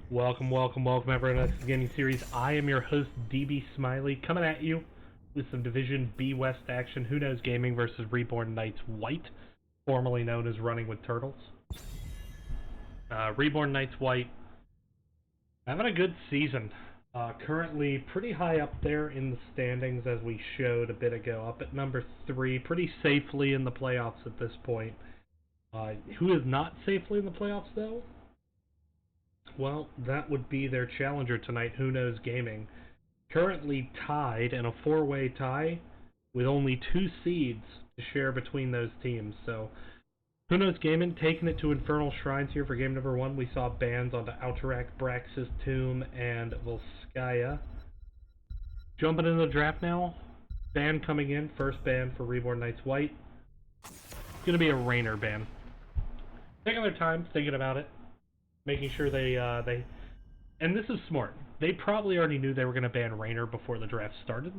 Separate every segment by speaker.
Speaker 1: Welcome, welcome, welcome everyone to the gaming series. I am your host, DB Smiley, coming at you with some Division B West action. Who Knows Gaming versus Reborn Knights White, formerly known as Running with Turtles. Reborn Knights White having a good season. Currently pretty high up there in the standings, as we showed a bit ago, up at number 3, pretty safely in the playoffs at this point. Who is not safely in the playoffs, though? Well, that would be their challenger tonight, Who Knows Gaming. Currently tied in a 4-way tie with only 2 seeds to share between those teams. So, Who Knows Gaming taking it to Infernal Shrines here for game number 1. We saw bans onto Alterac, Brax's Tomb, and Volskaya. Jumping into the draft now. Ban coming in. First ban for Reborn Knights White. It's going to be a Rainer ban. Taking their time, thinking about it. Making sure they and this is smart. They probably already knew they were going to ban Rainer before the draft started.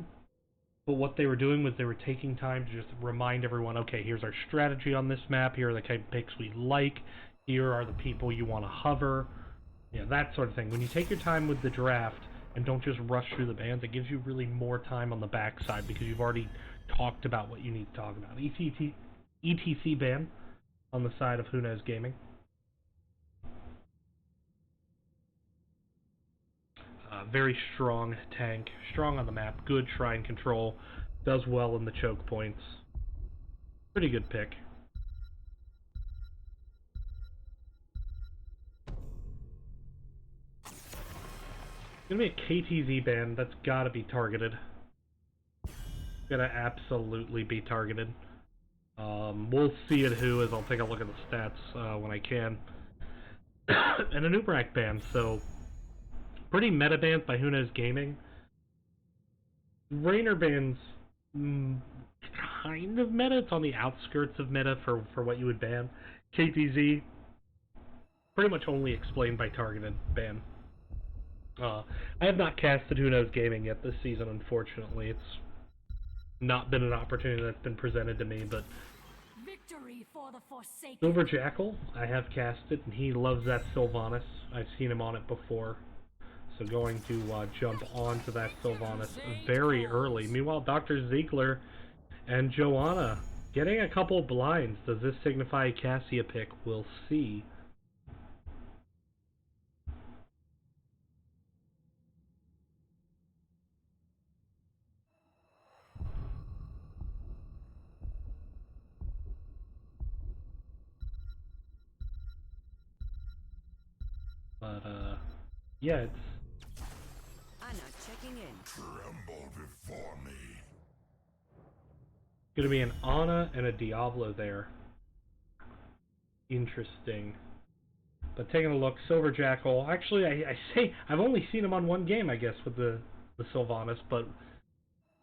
Speaker 1: But what they were doing was they were taking time to just remind everyone, okay, here's our strategy on this map. Here are the type of picks we like. Here are the people you want to hover. You know, that sort of thing. When you take your time with the draft and don't just rush through the bans, it gives you really more time on the backside because you've already talked about what you need to talk about. ETC ban on the side of Who Knows Gaming. Very strong tank, strong on the map, good shrine control, does well in the choke points. Pretty good pick. Gonna be a KTZ ban, that's gotta be targeted. Gonna absolutely be targeted. We'll see at who, as I'll take a look at the stats when I can. And an Ubrak ban, so pretty meta bans by Who Knows Gaming. Rainer bans, kind of meta. It's on the outskirts of meta for what you would ban. KTZ, pretty much only explained by targeted ban. I have not casted Who Knows Gaming yet this season, unfortunately. It's not been an opportunity that's been presented to me, but
Speaker 2: Victory for the Forsaken.
Speaker 1: Silver Jackal, I have casted, and he loves that Sylvanas. I've seen him on it before. So going to jump onto that Sylvanas very early. Meanwhile, Dr. Ziegler and Joanna getting a couple blinds. Does this signify a Cassia pick? We'll see. But, yeah, it's
Speaker 2: Anna checking in.
Speaker 3: Tremble before me.
Speaker 1: gonna be an Ana and a Diablo there. Interesting. But taking a look, Silver Jackal. Actually, I say I've only seen him on one game, I guess, with the Sylvanas, but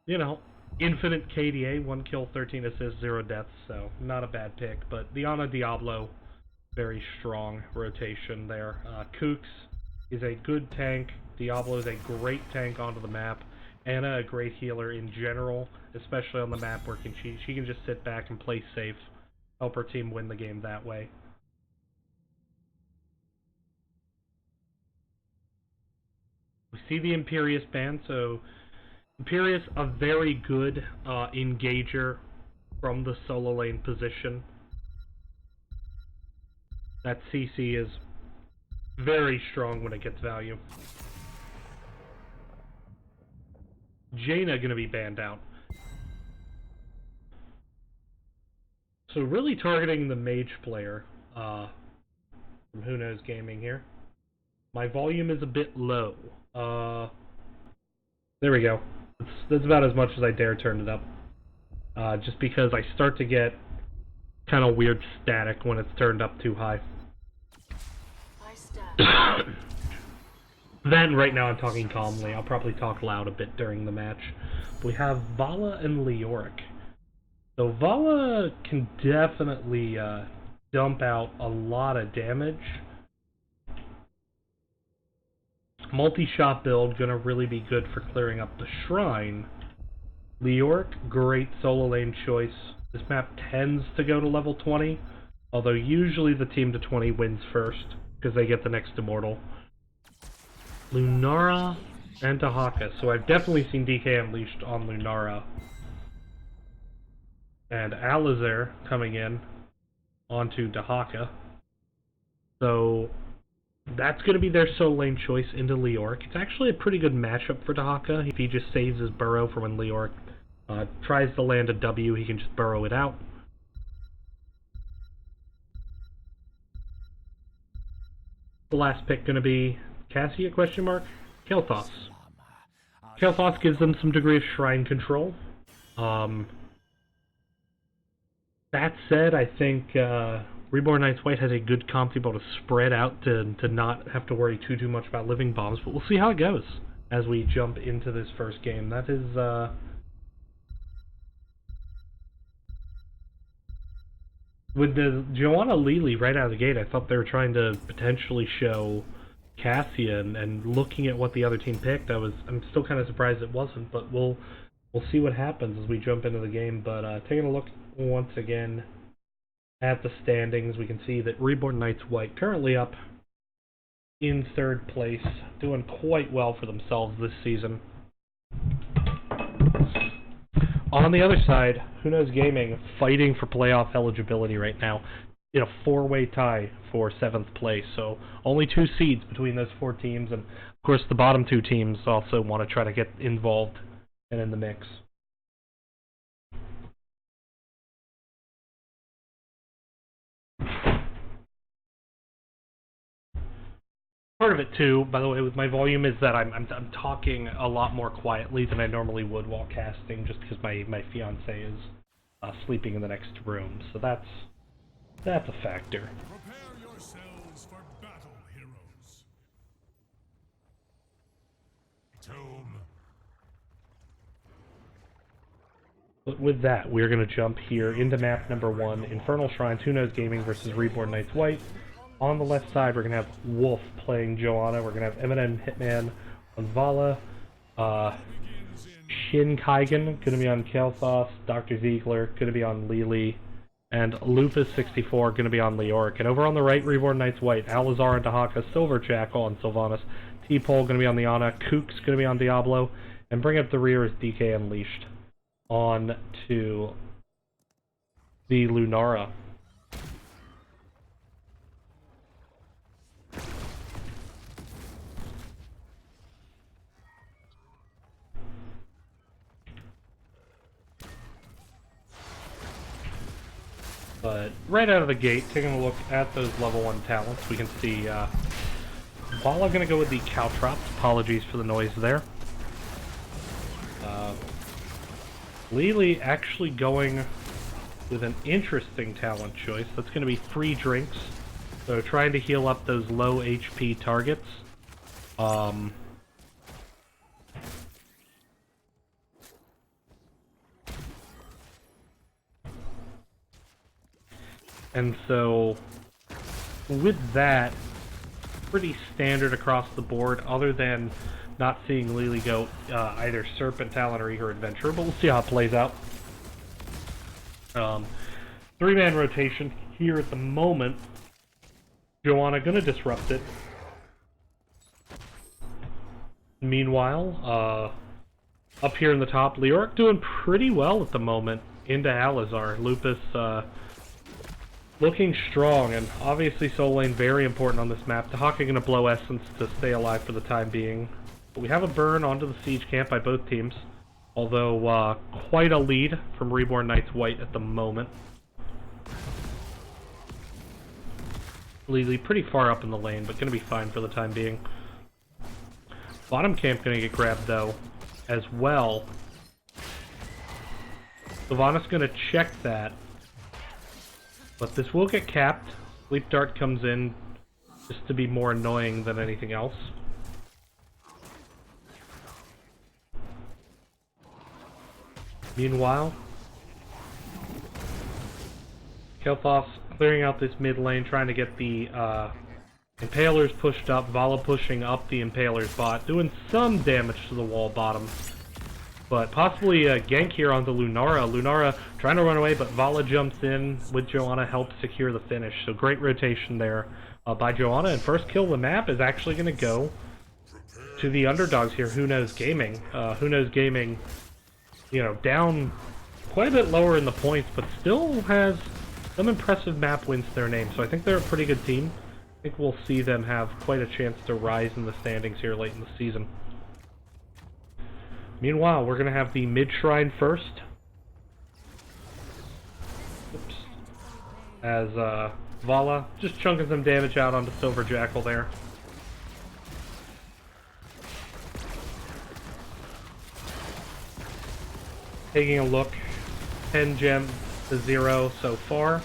Speaker 1: you know, infinite KDA, 1 kill, 13 assists, 0 deaths, so not a bad pick. But the Ana Diablo, very strong rotation there. Kooks is a good tank. Diablo is a great tank onto the map. Anna, a great healer in general, especially on the map where she can just sit back and play safe, help her team win the game that way. We see the Imperious ban, so Imperious, a very good engager from the solo lane position. That CC is very strong when it gets value. Jaina gonna be banned out. So really targeting the mage player from Who Knows Gaming here. My volume is a bit low. There we go. That's about as much as I dare turn it up. Just because I start to get kind of weird static when it's turned up too high. Then right now I'm talking calmly. I'll probably talk loud a bit during the match. We have Vala and Leoric. So Vala can definitely dump out a lot of damage. Multi-shot build, gonna really be good for clearing up the shrine. Leoric, great solo lane choice. This map tends to go to level 20, although usually the team to 20 wins first, because they get the next immortal. Lunara and Dahaka. So I've definitely seen DK Unleashed on Lunara. And Alizar coming in onto Dahaka. So that's going to be their solo lane choice into Leoric. It's actually a pretty good matchup for Dahaka. If he just saves his burrow for when Leoric tries to land a W, he can just burrow it out. The last pick going to be Cassia, question mark? Kael'thas. Kael'thas gives them some degree of shrine control. That said, I think Reborn Knights White has a good comp to be able to spread out to not have to worry too much about living bombs, but we'll see how it goes as we jump into this first game. That is, with the Joanna Lili right out of the gate, I thought they were trying to potentially show Cassia, and looking at what the other team picked, I'm still kind of surprised it wasn't, but we'll see what happens as we jump into the game. But taking a look once again at the standings, we can see that Reborn Knights White currently up in third place, doing quite well for themselves this season. On the other side, Who Knows Gaming fighting for playoff eligibility right now in a four-way tie for 7th place. So only 2 seeds between those 4 teams, and of course the bottom 2 teams also want to try to get involved and in the mix. Part of it too, by the way, with my volume is that I'm talking a lot more quietly than I normally would while casting, just because my fiance is sleeping in the next room. So that's a factor.
Speaker 3: Prepare yourselves for battle, heroes. Tomb.
Speaker 1: But with that, we're going to jump here into map number 1, Infernal Shrines, Who Knows Gaming versus Reborn Knights White. On the left side, we're going to have Wolf playing Joanna. We're going to have Eminem Hitman on Vala. Shin Kaigen going to be on Kael'thas. Dr. Ziegler going to be on Lili. And Lupus64 going to be on Leoric. And over on the right, Reborn Knights White, Alizar and Dahaka, Silver Jackal on Sylvanas. T-Pole going to be on the Ana. Kook's going to be on Diablo. And bring up the rear is DK Unleashed on to the Lunara. But right out of the gate, taking a look at those level 1 talents, we can see Vala going to go with the Caltrops. Apologies for the noise there. Lili actually going with an interesting talent choice. That's going to be free drinks. So trying to heal up those low HP targets. And so, with that, pretty standard across the board, other than not seeing Lili go either Serpent Talon or Eager Adventurer, but we'll see how it plays out. 3-man rotation here at the moment. Joanna gonna disrupt it. Meanwhile, up here in the top, Leoric doing pretty well at the moment into Alizar. Lupus looking strong, and obviously solo lane very important on this map. Dahaka going to blow Essence to stay alive for the time being. But we have a burn onto the siege camp by both teams, although quite a lead from Reborn Knights White at the moment. Lili pretty far up in the lane, but going to be fine for the time being. Bottom camp going to get grabbed though, as well. Sylvanas going to check that. But this will get capped. Sleep Dart comes in just to be more annoying than anything else. Meanwhile, Kael'thas clearing out this mid lane, trying to get the Impalers pushed up. Vala pushing up the Impalers bot, doing some damage to the wall bottom. But possibly a gank here onto Lunara. Lunara trying to run away, but Vala jumps in with Joanna, helps secure the finish. So great rotation there by Joanna. And first kill of the map is actually going to go to the underdogs here, Who Knows Gaming. Who Knows Gaming, you know, down quite a bit lower in the points, but still has some impressive map wins to their name. So I think they're a pretty good team. I think we'll see them have quite a chance to rise in the standings here late in the season. Meanwhile, we're going to have the mid-shrine first. Oops. As Vala just chunking some damage out onto Silver Jackal there. Taking a look, 10 gem to 0 so far.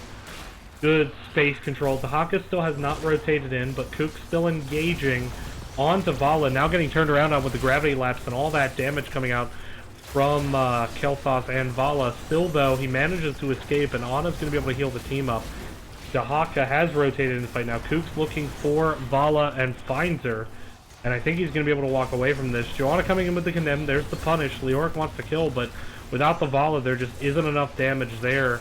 Speaker 1: Good space control. Dahaka still has not rotated in, but Kook's still engaging onto Vala, now getting turned around on with the gravity lapse and all that damage coming out from Kel'Thas and Vala. Still though, he manages to escape, and Ana's going to be able to heal the team up. Dahaka has rotated in the fight now. Kook's looking for Vala and finds her, and I think he's going to be able to walk away from this. Joanna coming in with the condemn. There's the punish. Leoric wants to kill, but without the Vala, there just isn't enough damage there.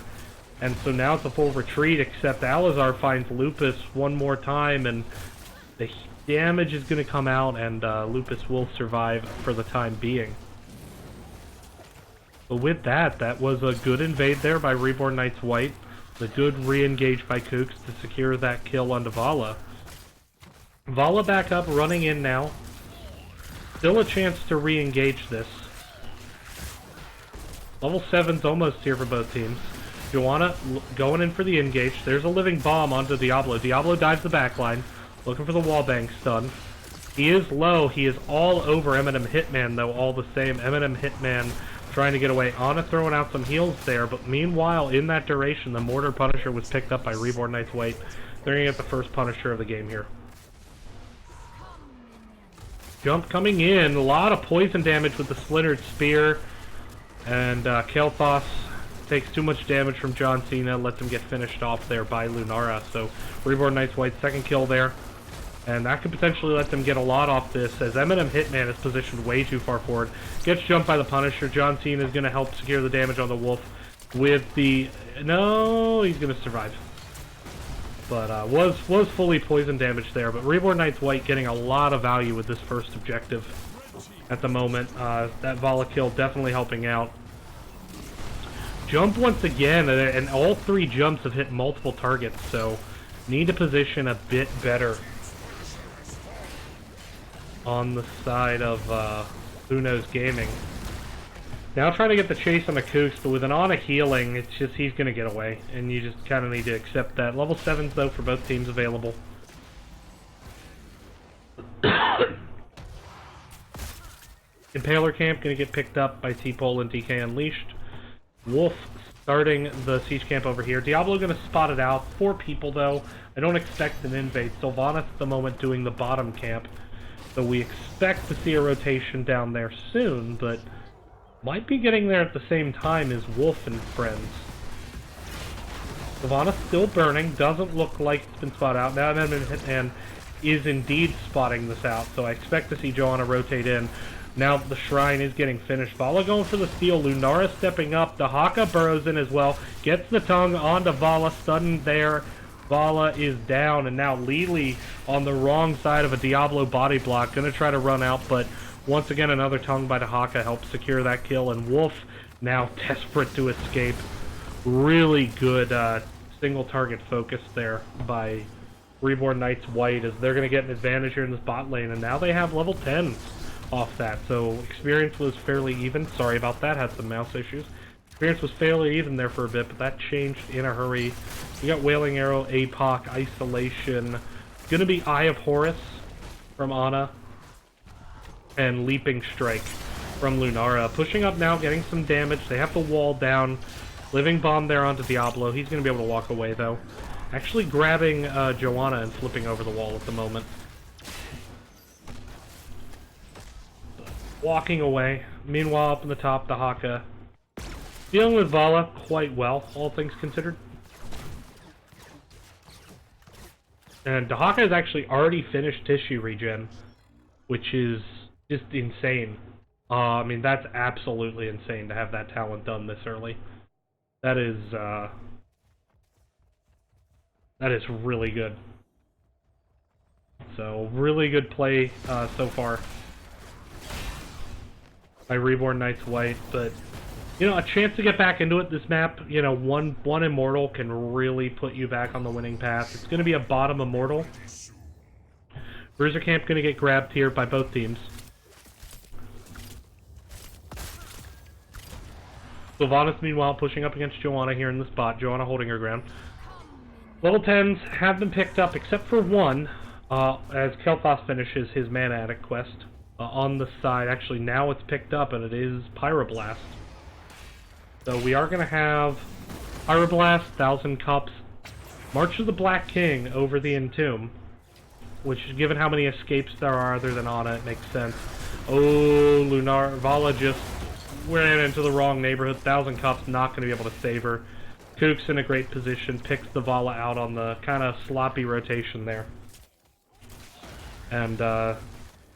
Speaker 1: And so now it's a full retreat, except Alizar finds Lupus one more time, and the damage is going to come out, and Lupus will survive for the time being. But with that, that was a good invade there by Reborn Knights White. The good re-engage by Kooks to secure that kill onto Vala. Vala back up, running in now. Still a chance to re-engage this. Level 7's almost here for both teams. Joanna going in for the engage. There's a living bomb onto Diablo. Diablo dives the backline, looking for the wallbang stun. He is low. He is all over Eminem Hitman, though, all the same. Eminem Hitman trying to get away. Ana throwing out some heals there, but meanwhile, in that duration, the Mortar Punisher was picked up by Reborn Knights White. They're going to get the first Punisher of the game here. Jump coming in. A lot of poison damage with the Splintered Spear. And Kel'Thas takes too much damage from John Cena, lets him get finished off there by Lunara. So Reborn Knights White's second kill there. And that could potentially let them get a lot off this, as Eminem Hitman is positioned way too far forward. Gets jumped by the Punisher. John Cena is going to help secure the damage on the Wolf with the... No, he's going to survive. But was fully poison damage there. But Reborn Knights White getting a lot of value with this first objective at the moment. That Vala kill definitely helping out. Jump once again, and all three jumps have hit multiple targets, so need to position a bit better on the side of Who Knows Gaming. Now trying to get the chase on the Kooks, but with an Ana healing, it's just he's going to get away, and you just kind of need to accept that. Level 7s, though, for both teams available. Impaler Camp going to get picked up by T-Pole and DK Unleashed. Wolf starting the siege camp over here. Diablo going to spot it out. 4 people, though. I don't expect an invade. Sylvanas at the moment doing the bottom camp. So we expect to see a rotation down there soon, but might be getting there at the same time as Wolf and friends. Sylvanas still burning. Doesn't look like it's been spotted out. Now Eminem Hitman is indeed spotting this out, so I expect to see Joanna rotate in. Now the shrine is getting finished. Vala going for the steal. Lunara stepping up. Dahaka burrows in as well. Gets the tongue onto Vala. Stunned there. Vala is down. And now Lili on the wrong side of a Diablo body block. Going to try to run out, but once again another tongue by Dahaka helps secure that kill. And Wolf now desperate to escape. Really good single target focus there by Reborn Knights White, as they're going to get an advantage here in this bot lane. And now they have level 10s. Off that, so experience was fairly even. Sorry about that, had some mouse issues. Experience was fairly even there for a bit, but that changed in a hurry. We got Wailing Arrow, APOC, Isolation. Gonna be Eye of Horus from Ana, and Leaping Strike from Lunara. Pushing up now, getting some damage. They have the wall down. Living Bomb there onto Diablo. He's gonna be able to walk away though. Actually grabbing Joanna and flipping over the wall at the moment. Walking away. Meanwhile, up in the top, Dahaka dealing with Vala quite well, all things considered. And Dahaka has actually already finished tissue regen, which is just insane. I mean, that's absolutely insane to have that talent done this early. That is really good. So, really good play so far by Reborn Knights White, but you know, a chance to get back into it this map, you know, one Immortal can really put you back on the winning path. It's going to be a bottom Immortal. Bruiser Camp going to get grabbed here by both teams. Sylvanas, meanwhile, pushing up against Joanna here in the spot. Joanna holding her ground. Level 10s have been picked up, except for one, as Kel'Thas finishes his Mana Addict quest on the side. Actually, now it's picked up, and it is Pyroblast. So we are going to have Pyroblast, 1,000 Cups, March of the Black King over the Entomb, which, given how many escapes there are other than Ana, it makes sense. Oh, Vala just ran into the wrong neighborhood. 1,000 Cups, not going to be able to save her. Kook's in a great position, picks the Vala out on the kind of sloppy rotation there. And, going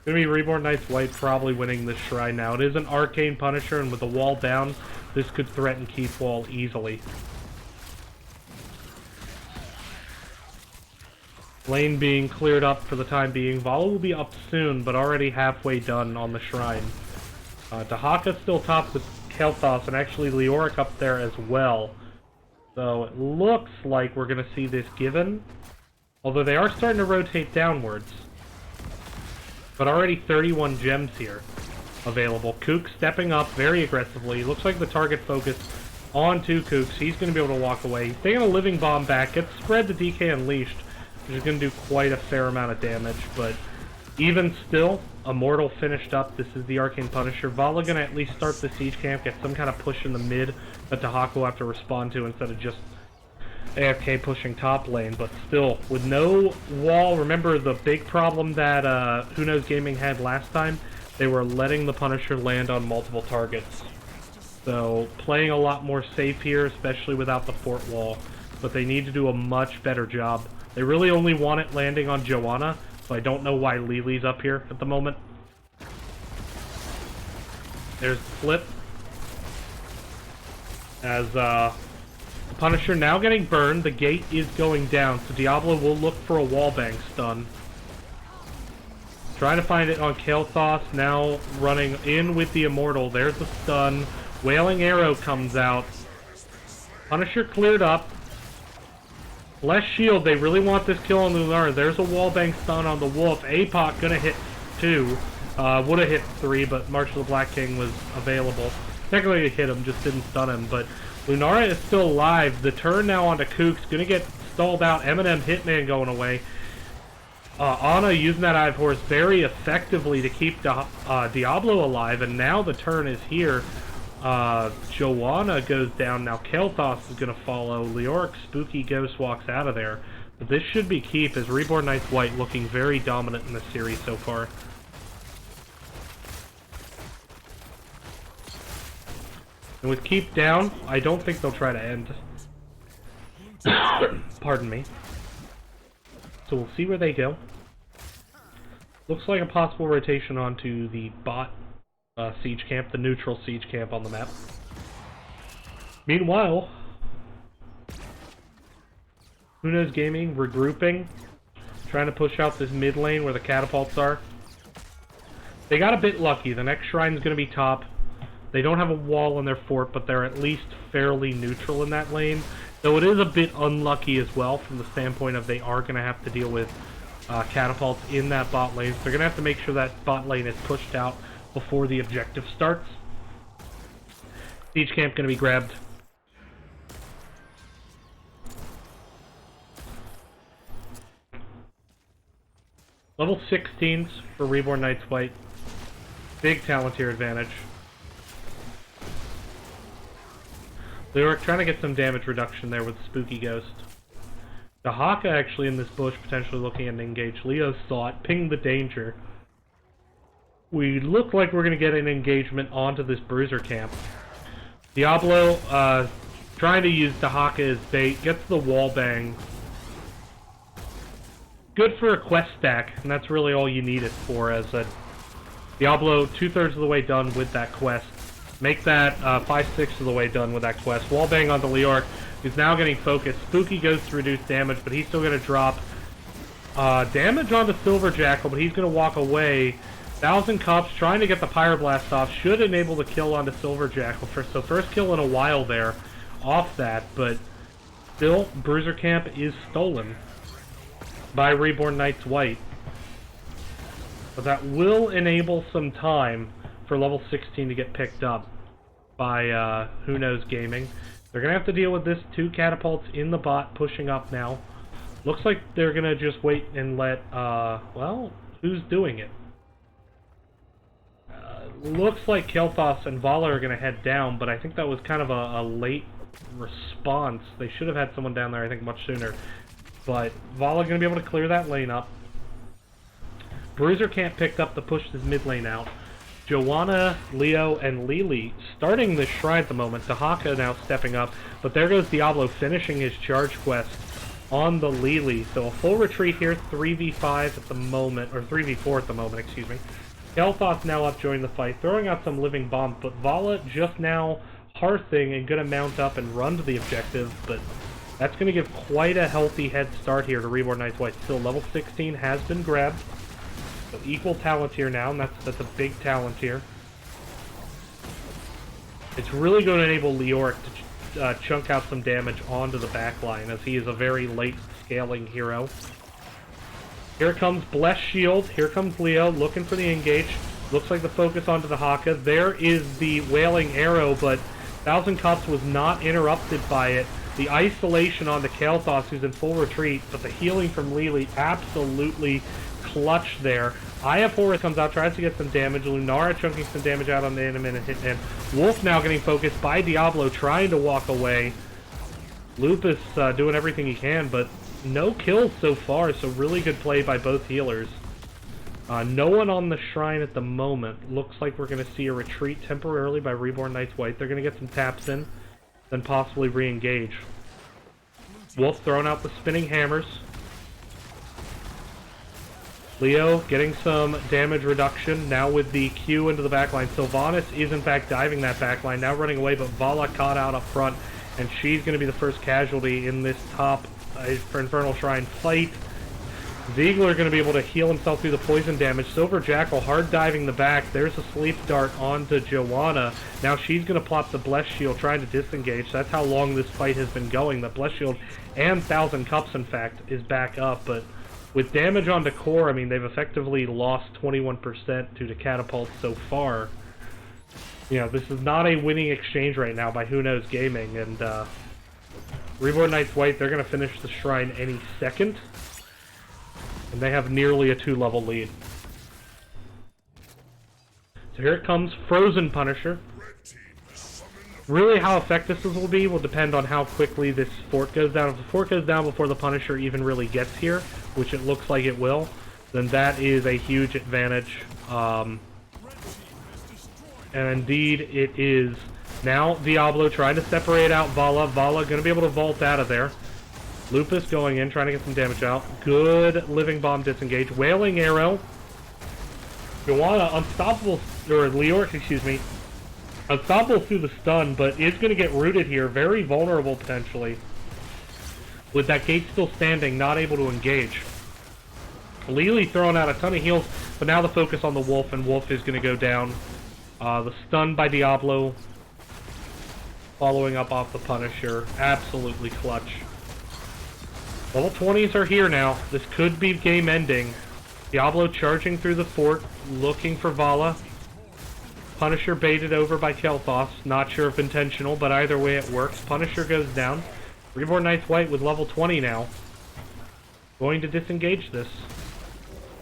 Speaker 1: to be Reborn Knights White probably winning this shrine now. It is an Arcane Punisher, and with the wall down, this could threaten Keith Wall easily. Lane being cleared up for the time being. Vala will be up soon, but already halfway done on the shrine. Dahaka's still top with Kel'Thas, and actually Leoric up there as well. So it looks like we're going to see this given. Although they are starting to rotate downwards. But already 31 gems here available. Kook stepping up very aggressively. Looks like the target focus onto Kook. He's going to be able to walk away. He's taking a Living Bomb back. Gets spread to DK Unleashed, which is going to do quite a fair amount of damage. But even still, Immortal finished up. This is the Arcane Punisher. Vala going to at least start the siege camp, get some kind of push in the mid that Dahaka will have to respond to instead of just AFK pushing top lane. But still, with no wall, remember the big problem that Who Knows Gaming had last time? They were letting the Punisher land on multiple targets. So, playing a lot more safe here, especially without the fort wall. But they need to do a much better job. They really only want it landing on Joanna, so I don't know why Lily's up here at the moment. There's the flip. As Punisher now getting burned, the gate is going down, so Diablo will look for a wallbang stun. Trying to find it on Kel'Thas, now running in with the Immortal. There's the stun. Wailing Arrow comes out. Punisher cleared up. Less shield, they really want this kill on Lunar. There's a wallbang stun on the Wolf. APOC gonna hit 2. Would have hit 3, but March of the Black King was available. Technically it hit him, just didn't stun him, but Lunara is still alive. The turn now onto Kook's gonna get stalled out. Eminem Hitman going away. Ana using that Eye of Horse very effectively to keep Diablo alive, and now the turn is here. Joanna goes down. Now Kel'Thas is going to follow. Leoric Spooky Ghost walks out of there. But this should be keep, as Reborn Knights White looking very dominant in this series so far. And with keep down, I don't think they'll try to end. Pardon me. So we'll see where they go. Looks like a possible rotation onto the bot siege camp, the neutral siege camp on the map. Meanwhile, Who Knows Gaming regrouping, trying to push out this mid lane where the catapults are. They got a bit lucky. The next shrine is going to be top. They don't have a wall in their fort, but they're at least fairly neutral in that lane. Though it is a bit unlucky as well from the standpoint of they are going to have to deal with catapults in that bot lane. So they're going to have to make sure that bot lane is pushed out before the objective starts. Siege camp going to be grabbed. Level 16s for Reborn Knights White. Big Talontier advantage. Leoric trying to get some damage reduction there with Spooky Ghost. Dahaka actually in this bush potentially looking at an engage. Leo saw it, pinged the danger. We look like we're going to get an engagement onto this Bruiser camp. Diablo trying to use Dahaka as bait, gets the wallbang. Good for a quest stack, and that's really all you need it for, as a Diablo 2/3 of the way done with that quest. Make that 5/6 of the way done with that quest. Wallbang onto Leoric, who's now getting focused. Spooky goes to reduce damage, but he's still going to drop damage onto Silver Jackal, but he's going to walk away. 1,000 Cups trying to get the Pyroblast off. Should enable the kill onto Silver Jackal. So first kill in a while there off that, but still Bruiser Camp is stolen by Reborn Knights White. But that will enable some time for level 16 to get picked up by Who Knows Gaming. They're going to have to deal with this. 2 catapults in the bot pushing up now. Looks like they're going to just wait and let, well, who's doing it? Looks like Kel'Thas and Vala are going to head down, but I think that was kind of a late response. They should have had someone down there, I think, much sooner. But Vala going to be able to clear that lane up. Bruiser can't pick up to push this mid lane out. Joanna, Leo, and Lili starting this shrine at the moment. Dahaka now stepping up, but there goes Diablo finishing his charge quest on the Lili. So a full retreat here, 3v5 at the moment, or 3v4 at the moment, excuse me. Kel'Thas now up joining the fight, throwing out some living bombs, but Vala just now hearthing and going to mount up and run to the objective, but that's going to give quite a healthy head start here to Reborn Knights White. Still, level 16 has been grabbed. So equal talent here now, and that's a big talent here. It's really going to enable Leoric to chunk out some damage onto the backline, as he is a very late scaling hero. Here comes Blessed Shield. Here comes Leo looking for the engage. Looks like the focus onto the Haka. There is the Wailing Arrow, but 1,000 Cups was not interrupted by it. The isolation on the Kel'Thas, who's in full retreat, but the healing from Lili absolutely clutch there. Eye of Horus comes out, tries to get some damage. Lunara chunking some damage out on the enemy and hitting him. Wolf now getting focused by Diablo, trying to walk away. Lupus doing everything he can, but no kills so far, so really good play by both healers. No one on the shrine at the moment. Looks like we're going to see a retreat temporarily by Reborn Knights White. They're going to get some taps in, then possibly re-engage. Wolf throwing out the spinning hammers. Leo getting some damage reduction now with the Q into the backline. Sylvanas is in fact diving that backline, now running away, but Vala caught out up front, and she's going to be the first casualty in this top for Infernal Shrine fight. Ziegler going to be able to heal himself through the poison damage. Silver Jackal hard diving the back. There's a sleep dart onto Joanna. Now she's going to plop the Blessed Shield, trying to disengage. That's how long this fight has been going. The Blessed Shield and 1,000 Cups, in fact, is back up, but with damage onto core, I mean, they've effectively lost 21% due to catapults so far. You know, this is not a winning exchange right now by Who Knows Gaming, and Reborn Knights White, they're going to finish the shrine any second, and they have nearly a 2-level lead. So here it comes, Frozen Punisher. Really, how effective this will be will depend on how quickly this fort goes down. If the fort goes down before the Punisher even really gets here, which it looks like it will, then that is a huge advantage. And indeed, it is. Now, Diablo trying to separate out Vala. Vala going to be able to vault out of there. Lupus going in, trying to get some damage out. Good Living Bomb disengage. Wailing Arrow. Joanna, unstoppable, or Leoric, excuse me. Unstoppable through the stun, but is going to get rooted here. Very vulnerable, potentially. With that gate still standing, not able to engage. Lili throwing out a ton of heals, but now the focus on the Wolf, and Wolf is going to go down. The stun by Diablo, following up off the Punisher. Absolutely clutch. Level 20s are here now. This could be game ending. Diablo charging through the fort, looking for Vala. Punisher baited over by Kel'Thas. Not sure if intentional, but either way it works. Punisher goes down. Reborn Knights White with level 20 now. Going to disengage this.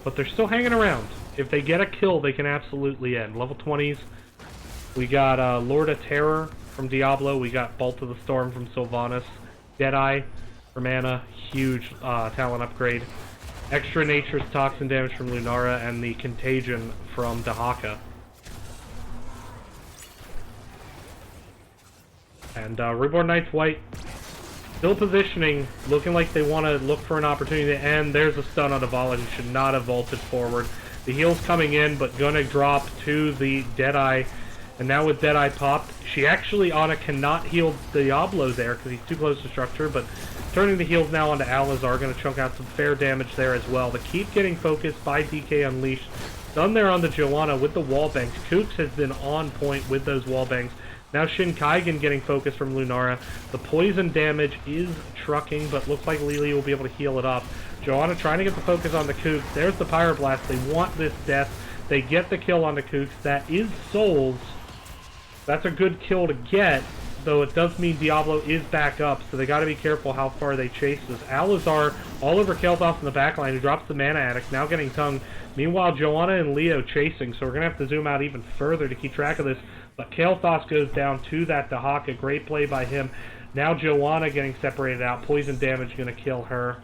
Speaker 1: But they're still hanging around. If they get a kill, they can absolutely end. Level 20s. We got Lord of Terror from Diablo. We got Bolt of the Storm from Sylvanas. Deadeye from Anna. Huge talent upgrade. Extra Nature's Toxin damage from Lunara. And the Contagion from Dahaka. And Reborn Knights White still positioning, looking like they want to look for an opportunity to end. There's a stun on Vala, who should not have vaulted forward. The heal's coming in, but gonna drop to the Deadeye. And now with Deadeye popped, she actually, Anna cannot heal Diablo there because he's too close to structure, but turning the heals now onto Alazar, gonna chunk out some fair damage there as well. The keep getting focused by DK Unleashed. Done there on the Joanna with the wall banks. Kooks has been on point with those wall banks. Now Shin Kaigen getting focus from Lunara. The poison damage is trucking, but looks like Lily will be able to heal it up. Joanna trying to get the focus on the Kooks. There's the Pyroblast. They want this death. They get the kill on the Kooks. That is Souls. That's a good kill to get, though it does mean Diablo is back up, so they got to be careful how far they chase this. Alazar all over Kael'thas in the backline, who drops the Mana Addict, now getting tongued. Meanwhile, Joanna and Leo chasing, so we're going to have to zoom out even further to keep track of this. But Kael'thas goes down to that Dahaka. Great play by him. Now Joanna getting separated out. Poison damage going to kill her.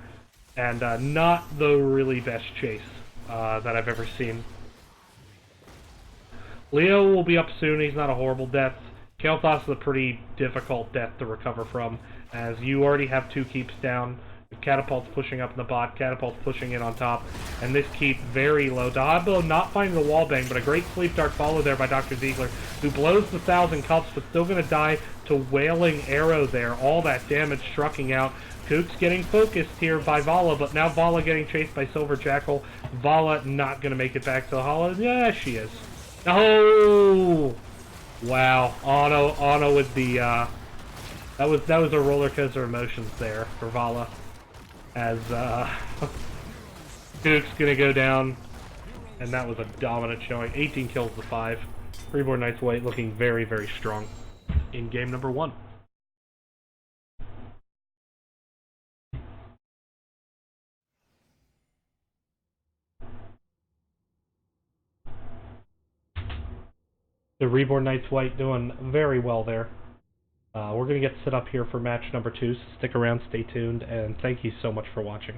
Speaker 1: And not the really best chase that I've ever seen. Leo will be up soon. He's not a horrible death. Kael'thas is a pretty difficult death to recover from, as you already have 2 keeps down. Catapult's pushing up in the bot, Catapult's pushing in on top, and this keep very low. Diablo not finding the wall bang, but a great sleep dart follow there by Dr. Ziegler, who blows the 1,000 cups, but still going to die to Wailing Arrow there. All that damage trucking out. Kooks getting focused here by Vala, but now Vala getting chased by Silver Jackal. Vala not going to make it back to the Hollow. Yeah, she is. Oh! Wow. Ono with the, that was a roller coaster of emotions there for Vala. As, Kooks gonna go down, and that was a dominant showing. 18 kills to 5. Reborn Knight's White looking very, very strong in game number 1. The Reborn Knight's White doing very well there. We're going to get set up here for match number 2, so stick around, stay tuned, and thank you so much for watching.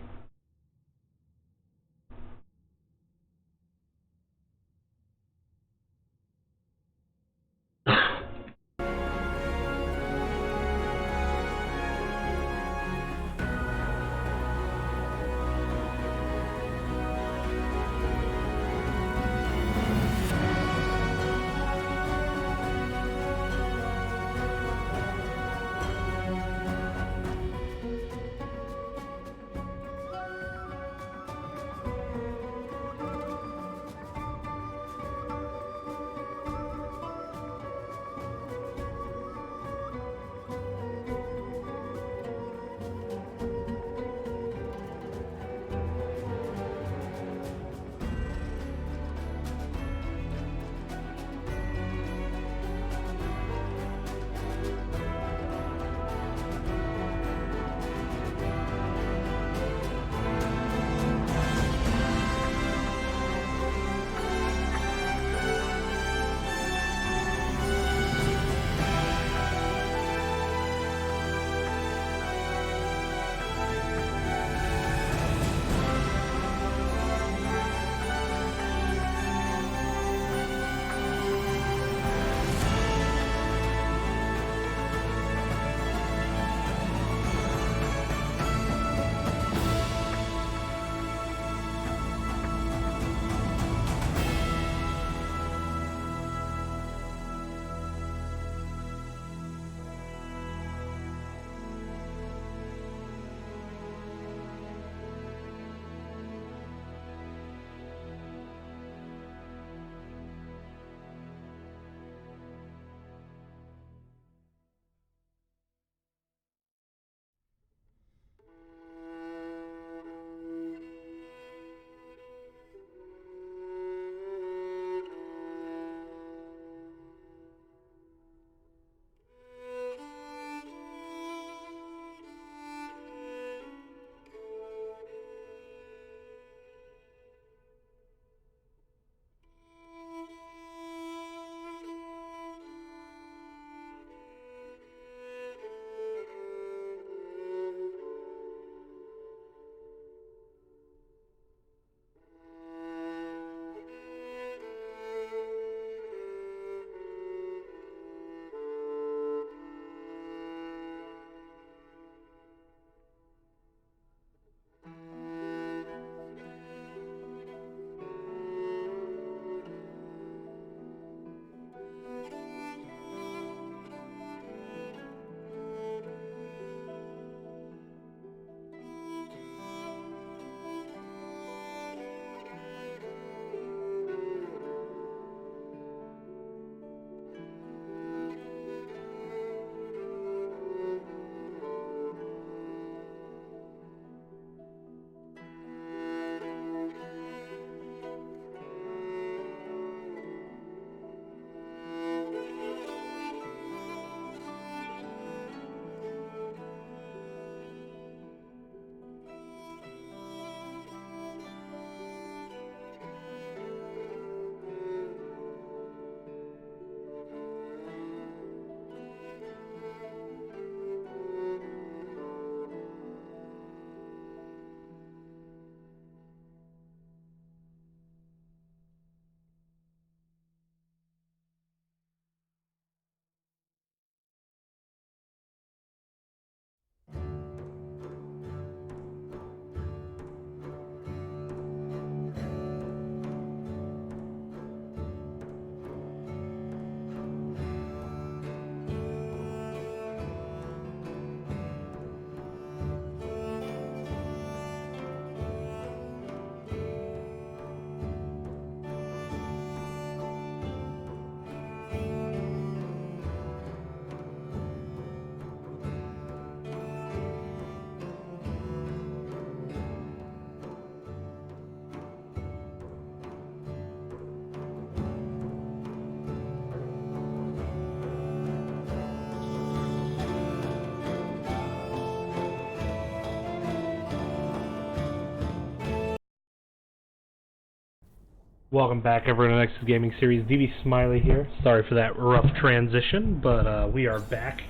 Speaker 1: Welcome back, everyone, to the Nexus Gaming Series. DV Smiley here. Sorry for that rough transition, but we are back.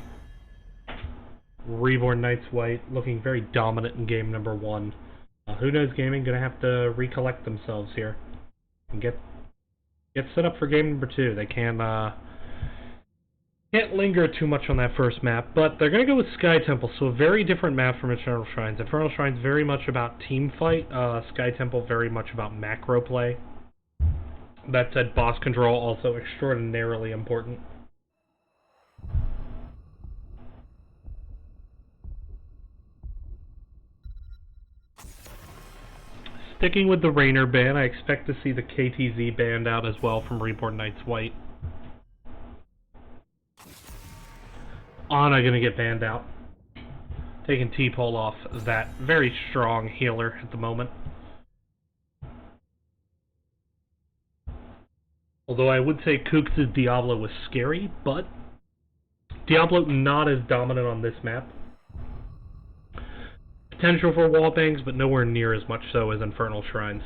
Speaker 1: Reborn Knights White, looking very dominant in game number 1. Who Knows Gaming gonna have to recollect themselves here and get set up for game number 2. They can't linger too much on that first map, but they're gonna go with Sky Temple, so a very different map from Infernal Shrines. Infernal Shrines very much about team fight. Sky Temple very much about macro play. That said, boss control also extraordinarily important. Sticking with the Rainer ban, I expect to see the KTZ banned out as well from Reborn Knights White. Ana gonna get banned out. Taking T-Pole off that very strong healer at the moment. Although I would say Kooks' Diablo was scary, but Diablo not as dominant on this map. Potential for wallbangs, but nowhere near as much so as Infernal Shrines.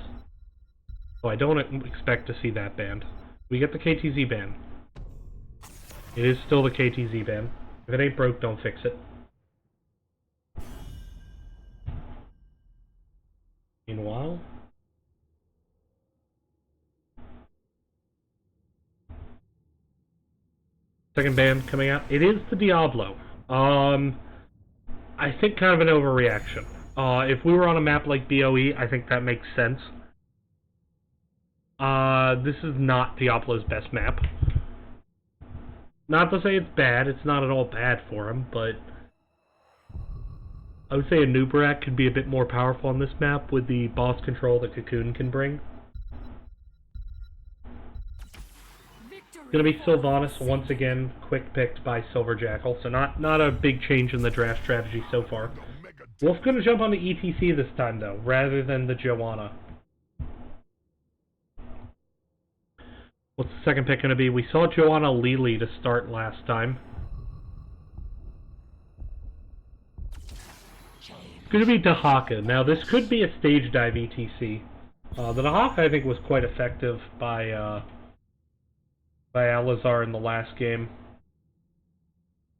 Speaker 1: So I don't expect to see that banned. We get the KTZ ban. It is still the KTZ ban. If it ain't broke, don't fix it. Meanwhile, second ban coming out. It is the Diablo. I think kind of an overreaction. If we were on a map like BOE, I think that makes sense. This is not Diablo's best map. Not to say it's bad, it's not at all bad for him, but I would say a Nubarak could be a bit more powerful on this map with the boss control that Cocoon can bring. Gonna be Sylvanas once again, quick picked by Silver Jackal, so not a big change in the draft strategy so far. Wolf gonna jump on the ETC this time though, rather than the Joanna. What's the second pick gonna be? We saw Joanna Lili to start last time. It's gonna be Dahaka. Now this could be a stage dive ETC. The Dahaka I think was quite effective by Alizar in the last game.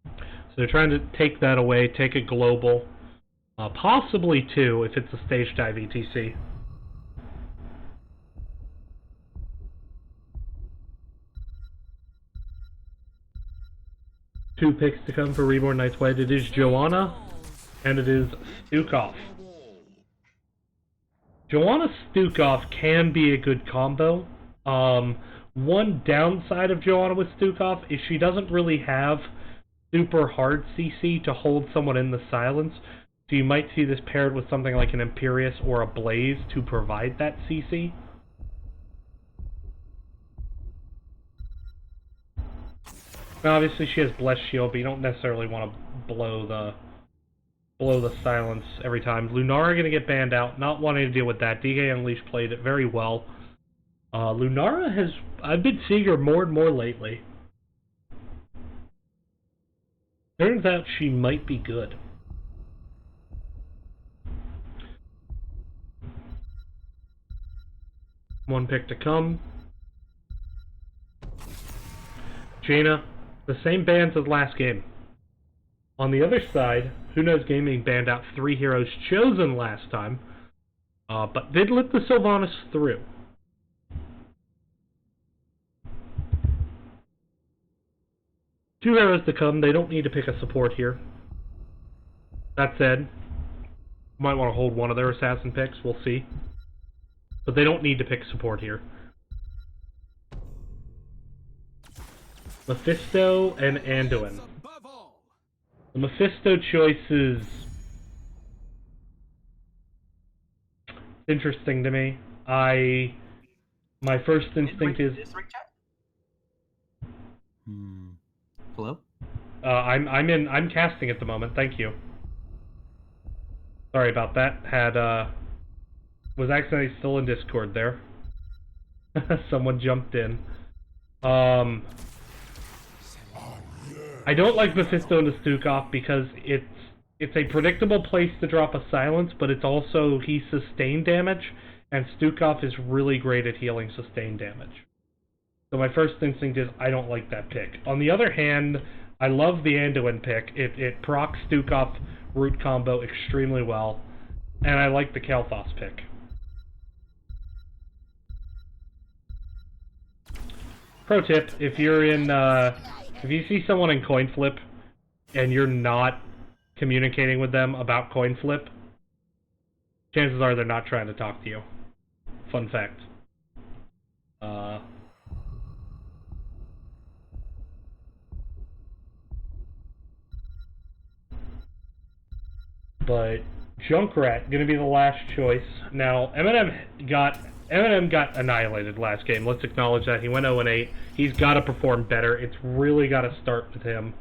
Speaker 1: So they're trying to take that away, take it global. Possibly 2 if it's a stage dive ETC. Two picks to come for Reborn Knights White. It is Joanna, and it is Stukov. Joanna Stukov can be a good combo. One downside of Joanna with Stukov is she doesn't really have super hard CC to hold someone in the silence, so you might see this paired with something like an Imperious or a Blaze to provide that CC. Now obviously she has Blessed Shield, but you don't necessarily want to blow the silence every time. Lunara gonna get banned out, not wanting to deal with that. DK Unleashed played it very well. Lunara I've been seeing her more and more lately. Turns out she might be good. One pick to come. Jaina, the same bans as last game. On the other side, Who Knows Gaming banned out 3 heroes chosen last time, but did let the Sylvanas through. Two heroes to come. They don't need to pick a support here. That said, might want to hold one of their assassin picks. We'll see. But they don't need to pick support here. Mephisto and Anduin. The Mephisto choice is interesting to me. My first instinct is...
Speaker 4: Hello?
Speaker 1: I'm casting at the moment, thank you. Sorry about that. Was accidentally still in Discord there. Someone jumped in. I don't like Mephisto and the Stukov because it's a predictable place to drop a silence, but it's also, he sustained damage, and Stukov is really great at healing sustained damage. So my first instinct is I don't like that pick. On the other hand, I love the Anduin pick. It procs Stukov root combo extremely well, and I like the Kael'thas pick. Pro tip, if you're in, if you see someone in coin flip, and you're not communicating with them about coin flip, chances are they're not trying to talk to you. Fun fact. But Junkrat gonna be the last choice. Now Eminem got annihilated last game. Let's acknowledge that. He went 0-8. He's got to perform better. It's really got to start with him.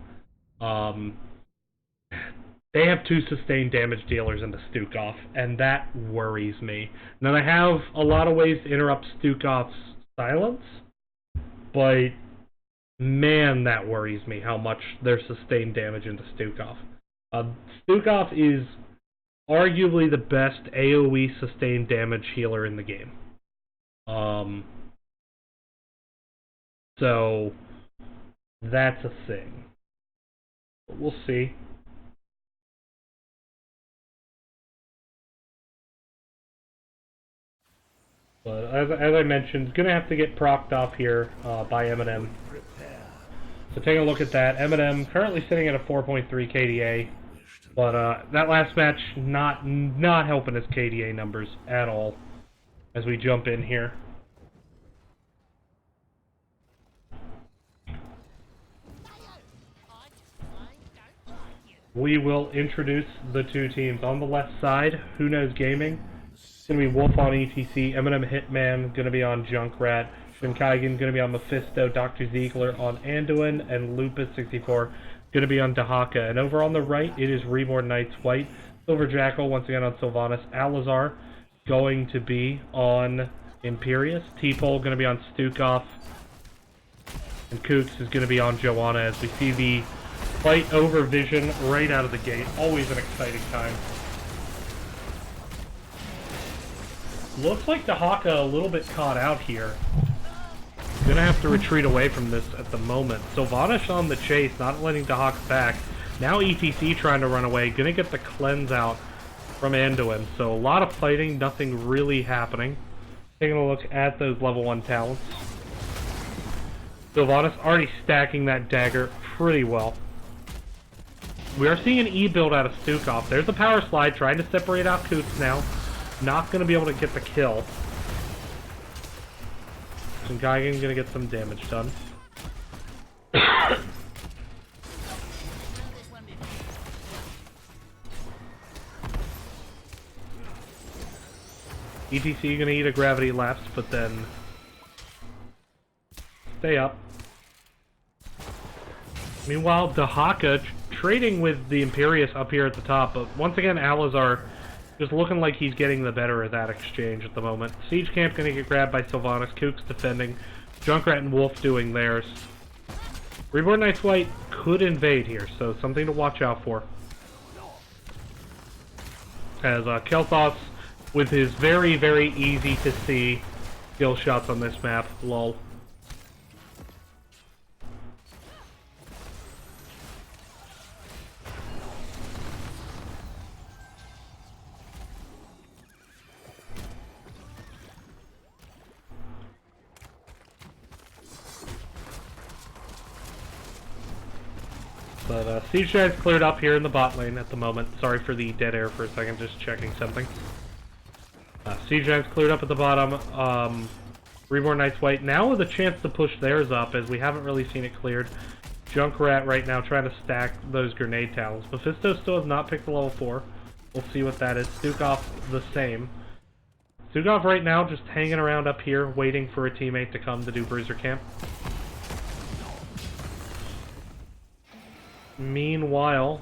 Speaker 1: They have 2 sustained damage dealers into Stukov, and that worries me. Now, they have a lot of ways to interrupt Stukov's silence, but man, that worries me how much they're sustained damage into Stukov. Stukov is arguably the best AoE sustained damage healer in the game. So, that's a thing. But we'll see. But as I mentioned, it's going to have to get procced off here by Eminem. So taking a look at that, Eminem currently sitting at a 4.3 KDA, but that last match not helping his KDA numbers at all as we jump in here. We will introduce the 2 teams. On the left side, Who Knows Gaming. It's going to be Wolf on ETC, Eminem Hitman going to be on Junkrat, Shinkaigen going to be on Mephisto, Dr. Ziegler on Anduin, and Lupus64 going to be on Dahaka. And over on the right, it is Reborn Knights White, Silver Jackal once again on Sylvanas, Alazar going to be on Imperius, T-Pole going to be on Stukov, and Kooks is going to be on Joanna as we see the fight over Vision right out of the gate. Always an exciting time. Looks like Dahaka a little bit caught out here. Gonna have to retreat away from this at the moment. Sylvanas on the chase, not letting Dahaka back. Now ETC trying to run away. Gonna get the cleanse out from Anduin. So a lot of fighting, nothing really happening. Taking a look at those level 1 talents. Sylvanas already stacking that dagger pretty well. We are seeing an E build out of Stukov. There's the power slide, trying to separate out Koots now. Not going to be able to get the kill. Shinkaigen going to get some damage done. ETC going to eat a gravity lapse, but then stay up. Meanwhile, Dahaka trading with the Imperius up here at the top, but once again, Alazar just looking like he's getting the better of that exchange at the moment. Siege Camp going to get grabbed by Sylvanas, Kooks defending, Junkrat and Wolf doing theirs. Reborn Knights White could invade here, so something to watch out for. As Kael'thas, with his very, very easy to see skill shots on this map, lol. But Siege Giant's cleared up here in the bot lane at the moment. Sorry for the dead air for a second, just checking something. Siege Giant's cleared up at the bottom. Reborn Knights White now with a chance to push theirs up, as we haven't really seen it cleared. Junkrat right now trying to stack those grenade talents. Mephisto still has not picked the level 4. We'll see what that is. Stukov the same. Stukov right now just hanging around up here, waiting for a teammate to come to do Bruiser Camp. Meanwhile,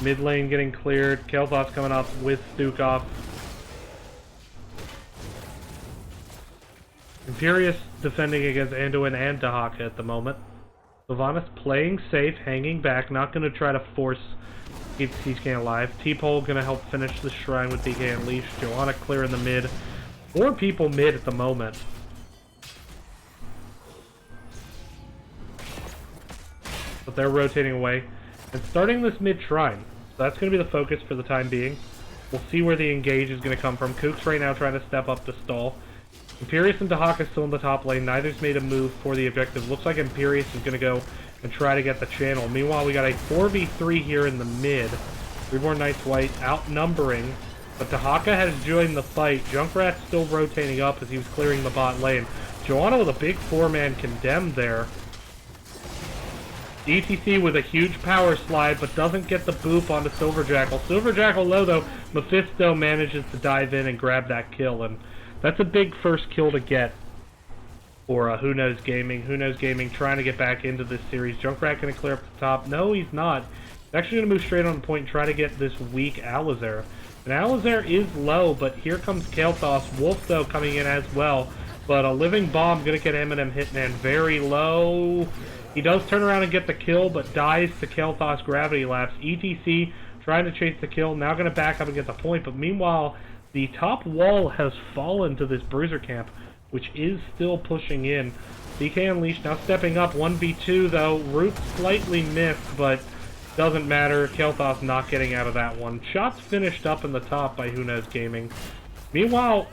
Speaker 1: mid lane getting cleared. Kael'thas coming up with Stukov. Imperius defending against Anduin and Dahaka at the moment. Sylvanas playing safe, hanging back, not going to try to force Keep TK alive. T-Pole gonna help finish the shrine with DK Unleashed. Joanna clear in the mid. 4 people mid at the moment. But they're rotating away. And starting this mid shrine. So that's gonna be the focus for the time being. We'll see where the engage is gonna come from. Kook's right now trying to step up to stall. Imperius and Dahaka still in the top lane. Neither's made a move for the objective. Looks like Imperius is gonna go and try to get the channel. Meanwhile, we got a 4v3 here in the mid. Reborn Knights White outnumbering, but Dahaka has joined the fight. Junkrat's still rotating up as he was clearing the bot lane. Joanna with a big 4-man condemned there. ETC with a huge power slide, but doesn't get the boop onto Silver Jackal. Silver Jackal low though, Mephisto manages to dive in and grab that kill, and that's a big first kill to get for Who Knows Gaming. Who Knows Gaming trying to get back into this series. Junkrat going to clear up the top. No, he's not. He's actually going to move straight on the point and try to get this weak Alizar. And Alizar is low, but here comes Kael'thas. Wolf, though, coming in as well. But a living bomb going to get Eminem Hitman very low. He does turn around and get the kill, but dies to Kael'thas Gravity Lapse. ETC trying to chase the kill. Now going to back up and get the point. But meanwhile, the top wall has fallen to this Bruiser camp, which is still pushing in. DK Unleashed now stepping up, 1v2 though. Root slightly missed, but doesn't matter. Kael'thas not getting out of that one. Shots finished up in the top by Who Knows Gaming. Meanwhile,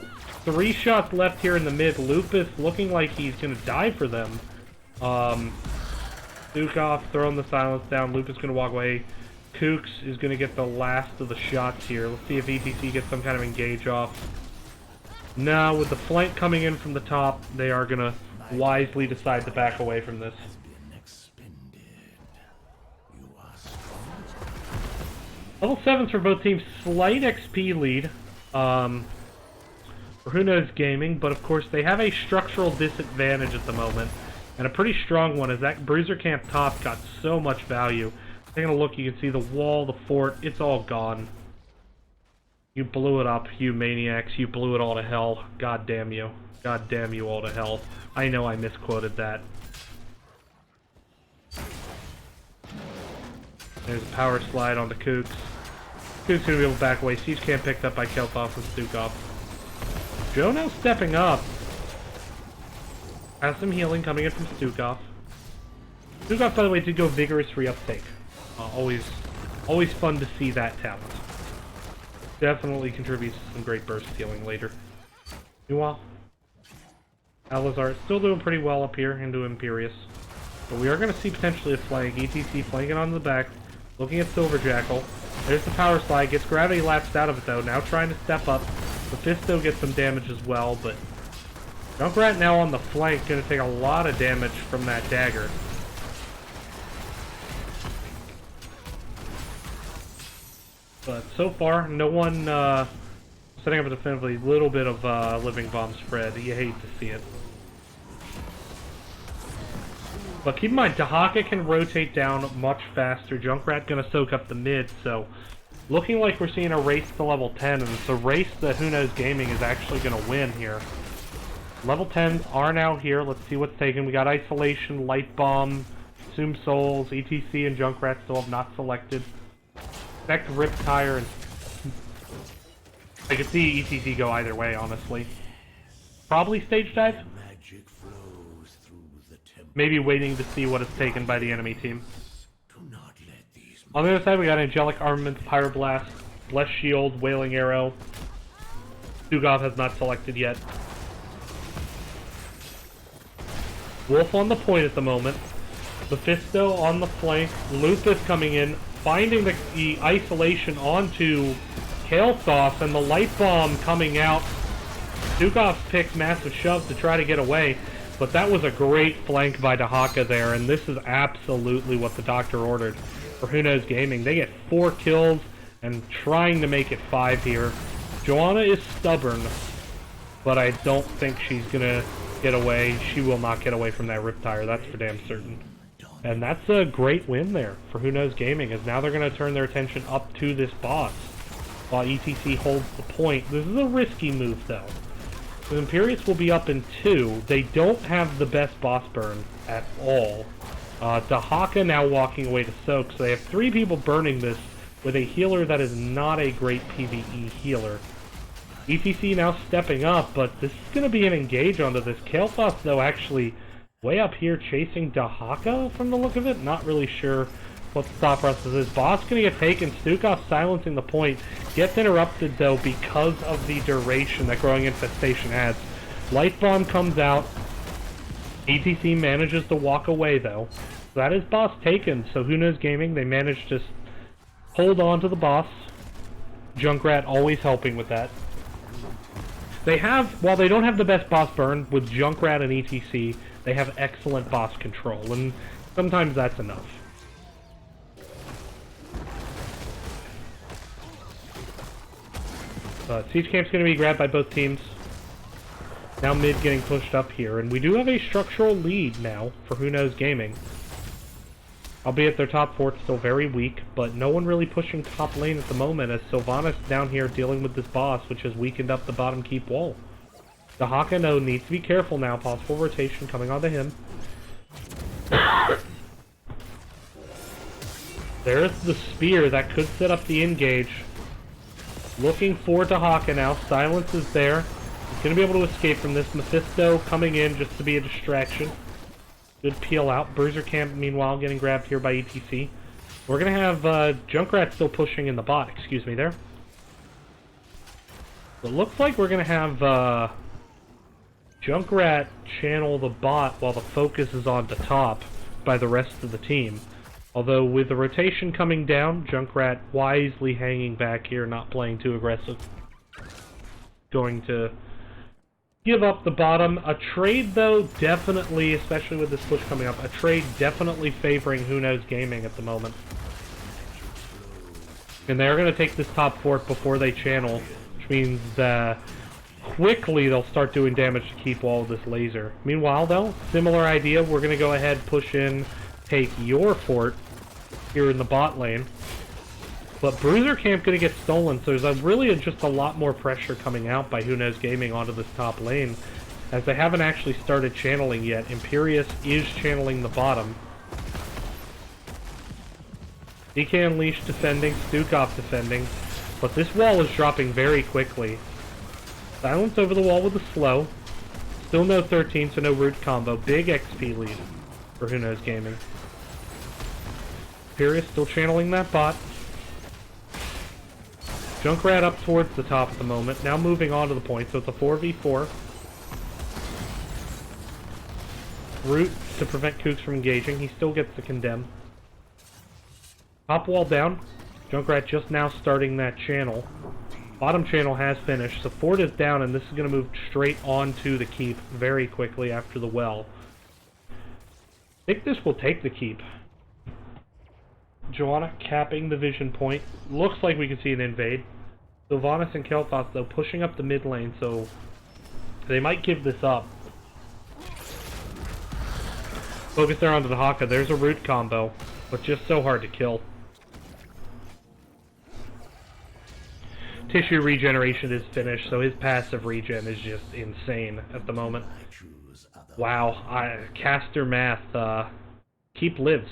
Speaker 1: 3 shots left here in the mid. Lupus looking like he's going to die for them. Dukov throwing the silence down. Lupus going to walk away. Kooks is going to get the last of the shots here. Let's see if ETC gets some kind of engage off. Now, with the flank coming in from the top, they are going to wisely decide to back away from this. Level 7s for both teams. Slight XP lead for Who Knows Gaming, but of course they have a structural disadvantage at the moment. And a pretty strong one, as that Bruiser Camp top got so much value. Taking a look, you can see the wall, the fort, it's all gone. You blew it up, you maniacs. You blew it all to hell. God damn you. God damn you all to hell. I know I misquoted that. There's a power slide onto Kooks. Kooks gonna be able to back away. Siege Camp picked up by Kael'thas and Stukov. Joe now stepping up. Has some healing coming in from Stukov. Stukov, by the way, did go Vigorous reuptake. Always fun to see that talent. Definitely contributes to some great burst healing later. Meanwhile, Alizar still doing pretty well up here into Imperius. But we are going to see potentially a flank. ETC flanking on the back, looking at Silver Jackal. There's the power slide, gets Gravity Lapsed out of it though, now trying to step up. Mephisto gets some damage as well, but Junkrat now on the flank, going to take a lot of damage from that dagger. But so far, no one setting up a definitively little bit of living bomb spread. You hate to see it. But keep in mind, Dahaka can rotate down much faster. Junkrat going to soak up the mid, so looking like we're seeing a race to level 10, and it's a race that Who Knows Gaming is actually going to win here. Level 10s are now here. Let's see what's taken. We got Isolation, Light Bomb, Assume Souls, ETC, and Junkrat still have not selected. Expect Riptire, and I could see ETC go either way, honestly. Probably Stage Dive? Maybe waiting to see what is taken by the enemy team. On the other side, we got Angelic Armaments, Pyroblast, Blessed Shield, Wailing Arrow. Dugov has not selected yet. Wolf on the point at the moment. Mephisto on the flank. Lupus coming in, finding the isolation onto Kael'thas, and the Light Bomb coming out. Dukov picks Massive Shove to try to get away, but that was a great flank by Dahaka there, and this is absolutely what the doctor ordered for Who Knows Gaming. They get 4 kills and trying to make it 5 here. Joanna is stubborn, but I don't think she's gonna get away. She will not get away from that Riptire, that's for damn certain. And that's a great win there for Who Knows Gaming, as now they're going to turn their attention up to this boss while ETC holds the point. This is a risky move though. The Imperius will be up in 2. They don't have the best boss burn at all. Dahaka now walking away to soak, so they have 3 people burning this with a healer that is not a great PvE healer. ETC now stepping up, but this is going to be an engage onto this. Kael'thas, though, actually way up here chasing Dahaka from the look of it. Not really sure what the thought process is. Boss going to get taken. Stukov silencing the point. Gets interrupted, though, because of the duration that Growing Infestation adds. Light Bomb comes out. ETC manages to walk away, though. That is boss taken, so Who Knows Gaming, they managed to hold on to the boss. Junkrat always helping with that. They have, while they don't have the best boss burn, with Junkrat and ETC, they have excellent boss control, and sometimes that's enough. Siege Camp's going to be grabbed by both teams. Now mid getting pushed up here, and we do have a structural lead now for Who Knows Gaming. Albeit their top fort's still very weak, but no one really pushing top lane at the moment as Sylvanas down here dealing with this boss, which has weakened up the bottom keep wall. Dahaka, no, needs to be careful now. Possible rotation coming onto him. There's the spear that could set up the engage. Looking for Dahaka now. Silence is there. He's going to be able to escape from this. Mephisto coming in just to be a distraction. Good peel out. Bruiser Camp, meanwhile, getting grabbed here by ETC. We're going to have Junkrat still pushing in the bot. Excuse me there. It looks like we're going to have Junkrat channel the bot while the focus is on the top by the rest of the team. Although with the rotation coming down, Junkrat wisely hanging back here, not playing too aggressive. Going to give up the bottom. A trade, though, definitely, especially with this push coming up, a trade definitely favoring Who Knows Gaming at the moment. And they're going to take this top fort before they channel, which means quickly they'll start doing damage to keep wall with this laser. Meanwhile, though, similar idea. We're going to go ahead, push in, take your fort here in the bot lane. But Bruiser Camp going to get stolen, so there's really just a lot more pressure coming out by Who Knows Gaming onto this top lane, as they haven't actually started channeling yet. Imperius is channeling the bottom. DK Unleashed defending, Stukov defending, but this wall is dropping very quickly. Silence over the wall with a slow. Still no 13, so no root combo. Big XP lead for Who Knows Gaming. Imperius still channeling that bot. Junkrat up towards the top at the moment. Now moving on to the point, so it's a 4v4. Root to prevent Kooks from engaging. He still gets the condemn. Top wall down. Junkrat just now starting that channel. Bottom channel has finished. So fort is down, and this is going to move straight onto the keep very quickly after the well. I think this will take the keep. Joanna capping the vision point. Looks like we can see an invade. Sylvanas and Kael'thas, though, pushing up the mid lane, so they might give this up. Focus there onto the Haka. There's a root combo, but just so hard to kill. Tissue regeneration is finished, so his passive regen is just insane at the moment. Wow, caster math. Keep lives.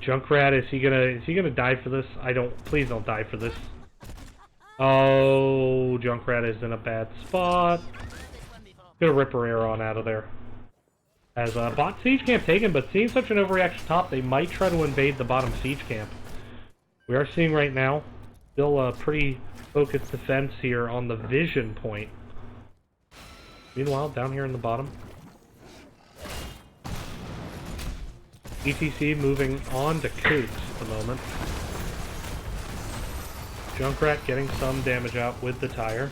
Speaker 1: Junkrat, is he gonna die for this? Please don't die for this. Oh, Junkrat is in a bad spot. Gonna rip her arrow on out of there. As bot siege camp taken, but seeing such an overreaction top, they might try to invade the bottom siege camp. We are seeing right now still a pretty focused defense here on the vision point. Meanwhile, down here in the bottom, ETC moving on to Kooks at the moment. Junkrat getting some damage out with the tire.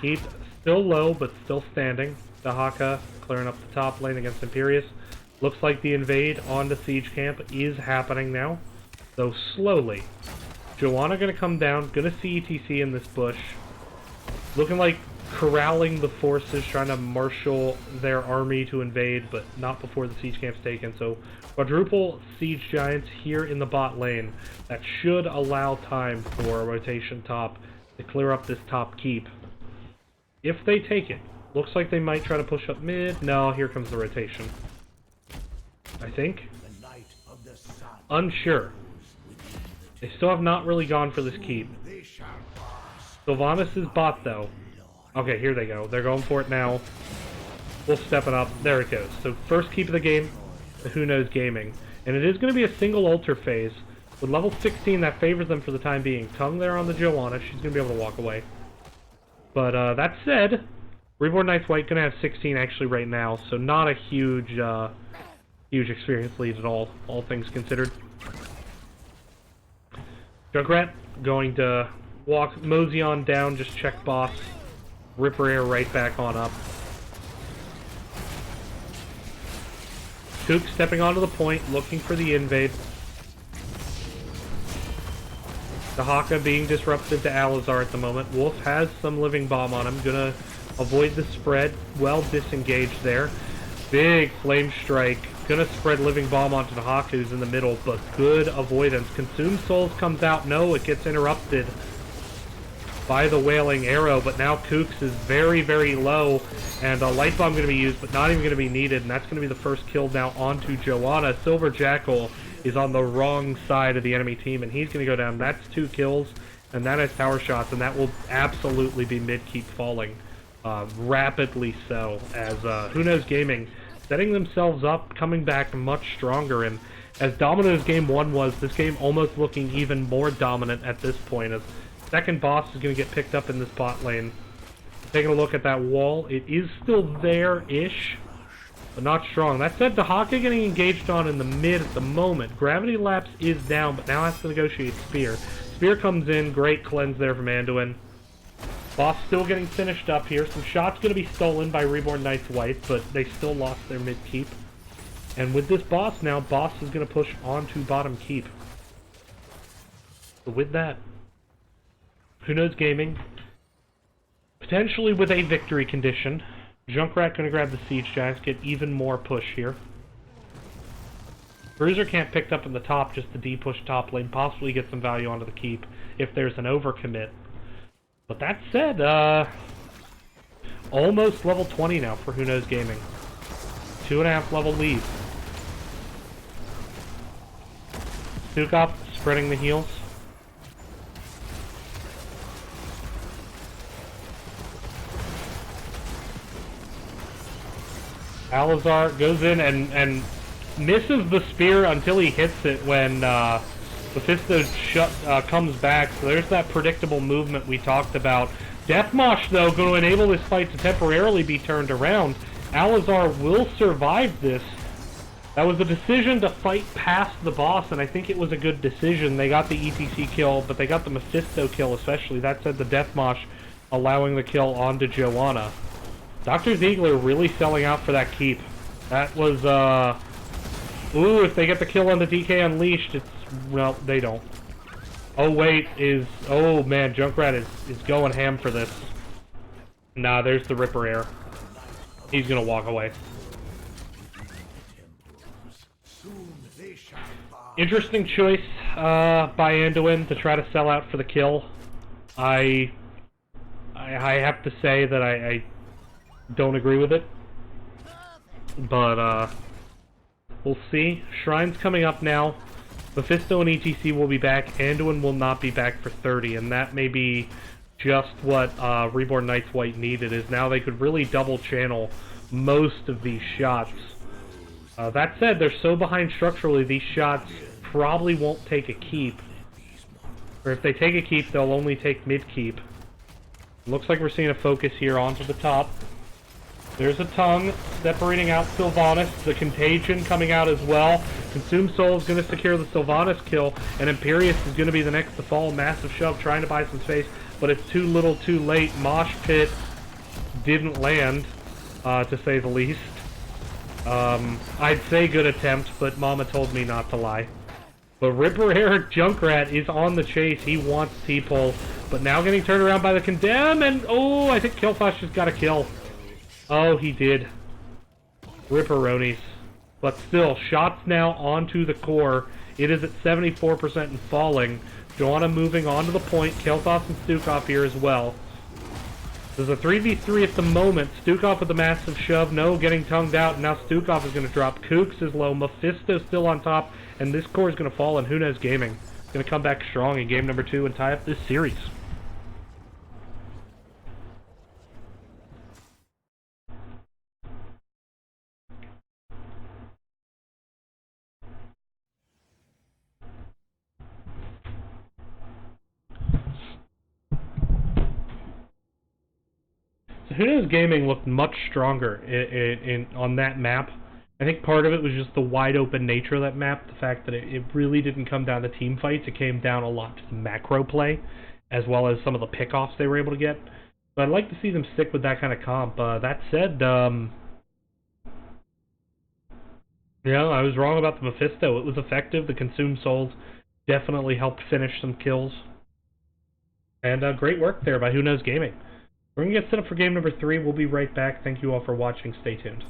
Speaker 1: Keep still low, but still standing. Dahaka clearing up the top lane against Imperius. Looks like the invade onto Siege Camp is happening now, though slowly. Joanna gonna come down, gonna see ETC in this bush. Looking like corralling the forces, trying to marshal their army to invade, but not before the siege camp's taken. So quadruple siege giants here in the bot lane. That should allow time for a rotation top to clear up this top keep. If they take it, looks like they might try to push up mid. No, here comes the rotation. I think. Unsure. They still have not really gone for this keep. Sylvanas is bot, though. Okay, here they go. They're going for it now. We'll step it up. There it goes. So first keep of the game, the Who Knows Gaming. And it is going to be a single altar phase. With level 16, that favors them for the time being. Tongue there on the Joanna. She's going to be able to walk away. But that said, Reborn Knights White going to have 16 actually right now. So not a huge experience lead at all things considered. Junkrat going to walk, mosey on down, just check boss. Ripper Air right back on up. Kook stepping onto the point, looking for the invade. The Haka being disruptive to Alizar at the moment. Wolf has some living bomb on him, gonna avoid the spread. Well disengaged there. Big flame strike. Gonna spread living bomb onto the Haka who's in the middle, but good avoidance. Consumed Souls comes out. No, it gets interrupted by the Wailing Arrow, but now Kooks is very, very low, and a Light Bomb going to be used, but not even going to be needed, and that's going to be the first kill now onto Joanna. Silver Jackal is on the wrong side of the enemy team, and he's going to go down. That's 2 kills, and that has tower shots, and that will absolutely be mid-keep falling. Rapidly so, as Who Knows Gaming setting themselves up, coming back much stronger, and as dominant as Game 1 was, this game almost looking even more dominant at this point, as second boss is going to get picked up in this bot lane. Taking a look at that wall, it is still there-ish, but not strong. That said, the Haka getting engaged on in the mid at the moment. Gravity Lapse is down, but now has to negotiate Spear. Spear comes in, great cleanse there from Anduin. Boss still getting finished up here. Some shots going to be stolen by Reborn Knights White, but they still lost their mid-keep. And with this boss now, boss is going to push onto bottom keep. So with that, Who Knows Gaming, potentially with a victory condition. Junkrat going to grab the Siege Giants, get even more push here. Bruiser can't picked up in the top, just the D-push top lane, possibly get some value onto the keep if there's an overcommit. But that said, almost level 20 now for Who Knows Gaming. 2.5 level lead. Stukov spreading the heals. Alizar goes in and misses the spear until he hits it when Mephisto comes back. So there's that predictable movement we talked about. Deathmosh, though, going to enable this fight to temporarily be turned around. Alizar will survive this. That was a decision to fight past the boss, and I think it was a good decision. They got the ETC kill, but they got the Mephisto kill especially. That said, the Deathmosh allowing the kill onto Joanna. Dr. Ziegler really selling out for that keep. That was, ooh, if they get the kill on the DK Unleashed, it's, well, they don't. Oh, wait, oh, man, Junkrat is going ham for this. Nah, there's the Ripper Air. He's gonna walk away. Interesting choice by Anduin to try to sell out for the kill. I have to say that I don't agree with it, but we'll see. Shrine's coming up now. Mephisto and ETC will be back. Anduin will not be back for 30, and that may be just what Reborn Knights White needed, is now they could really double channel most of these shots. That said, they're so behind structurally, these shots probably won't take a keep. Or if they take a keep, they'll only take mid-keep. Looks like we're seeing a focus here onto the top. There's a tongue separating out Sylvanas. The contagion coming out as well. Consumed Soul is going to secure the Sylvanas kill, and Imperius is going to be the next to fall. Massive shove trying to buy some space, but it's too little too late. Mosh Pit didn't land, to say the least. I'd say good attempt, but Mama told me not to lie. But Ripper Eric Junkrat is on the chase. He wants T-pull, but now getting turned around by the Condemn, and oh, I think Killflash just got a kill. Oh, he did. Ripperonis. But still, shots now onto the core. It is at 74% and falling. Joanna moving onto the point. Kel'Thas and Stukov here as well. There's a 3v3 at the moment. Stukov with a massive shove. No, getting tongued out. Now Stukov is going to drop. Kooks is low. Mephisto's still on top. And this core is going to fall, and Who Knows Gaming is going to come back strong in game number 2 and tie up this series. So Who Knows Gaming looked much stronger on that map. I think part of it was just the wide open nature of that map, the fact that it really didn't come down to team fights, it came down a lot to the macro play, as well as some of the pickoffs they were able to get. But I'd like to see them stick with that kind of comp. That said, yeah, I was wrong about the Mephisto. It was effective. The Consumed Souls definitely helped finish some kills. And great work there by Who Knows Gaming. We're going to get set up for game number 3. We'll be right back. Thank you all for watching. Stay tuned.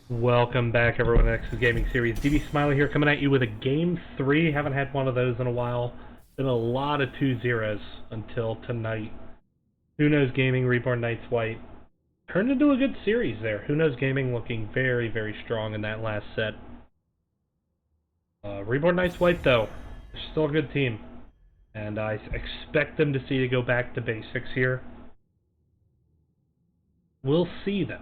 Speaker 1: Welcome back, everyone, to X's Gaming Series. DB Smiley here, coming at you with a Game 3. Haven't had one of those in a while. Been a lot of 2-0s until tonight. Who Knows Gaming, Reborn Knights White. Turned into a good series there. Who Knows Gaming looking very, very strong in that last set. Reborn Knights White, though, they're still a good team. And I expect them to go back to basics here. We'll see, though.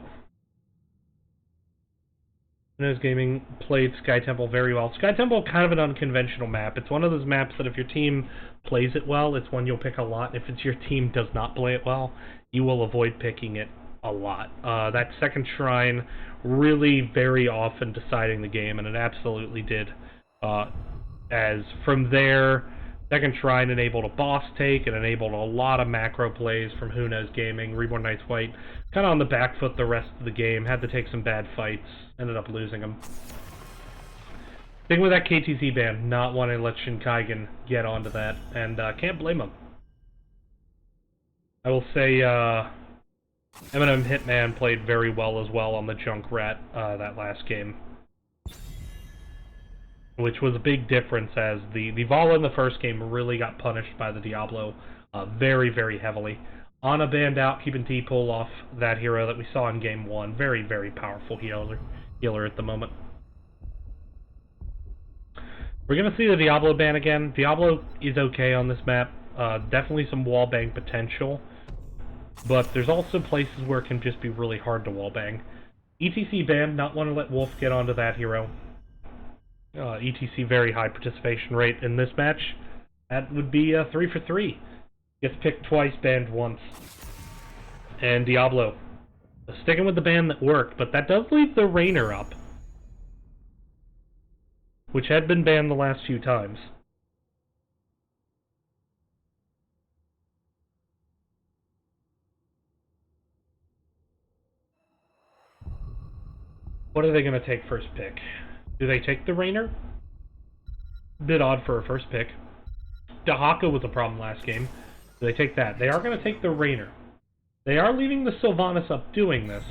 Speaker 1: Who Knows Gaming played Sky Temple very well. Sky Temple, kind of an unconventional map. It's one of those maps that if your team plays it well, it's one you'll pick a lot. If it's your team does not play it well, you will avoid picking it a lot. That second shrine really very often deciding the game, and it absolutely did. As from there, second shrine enabled a boss take, and enabled a lot of macro plays from Who Knows Gaming. Reborn Knights White kind of on the back foot the rest of the game, had to take some bad fights, ended up losing them. Thing with that KTC ban, not wanting to let Shinkaigen get onto that, and can't blame him. I will say Eminem Hitman played very well as well on the Junkrat that last game, which was a big difference as the Vala in the first game really got punished by the Diablo very, very heavily. Ana banned out, keeping T-Pull off that hero that we saw in Game 1. Very, very powerful healer at the moment. We're going to see the Diablo ban again. Diablo is okay on this map. Definitely some wallbang potential. But there's also places where it can just be really hard to wallbang. ETC ban, not want to let Wolf get onto that hero. ETC very high participation rate in this match. That would be 3 for 3. Gets picked twice, banned once. And Diablo. Sticking with the ban that worked, but that does leave the Rainer up, which had been banned the last few times. What are they going to take first pick? Do they take the Rainer? Bit odd for a first pick. Dahaka was a problem last game. Do they take that? They are going to take the Rainer. They are leaving the Sylvanas up doing this.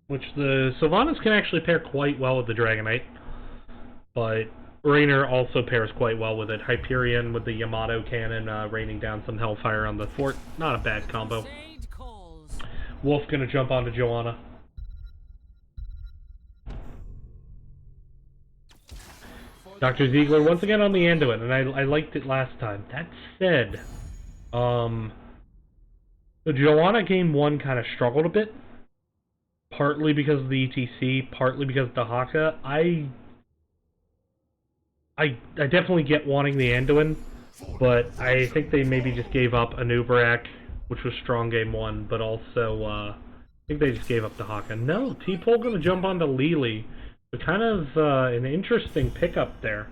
Speaker 1: Which the Sylvanas can actually pair quite well with the Dragonite. But Rainer also pairs quite well with it. Hyperion with the Yamato cannon raining down some Hellfire on the fort. Not a bad combo. Wolf gonna jump onto Joanna. Dr. Ziegler once again on the Anduin, and I liked it last time. That said, the Joanna game 1 kind of struggled a bit. Partly because of the ETC, partly because of Dahaka. I definitely get wanting the Anduin, but I think they maybe just gave up Anubarak, which was strong game 1, but also, I think they just gave up Dahaka. No, T-Pole gonna jump onto Lili. But kind of an interesting pickup there.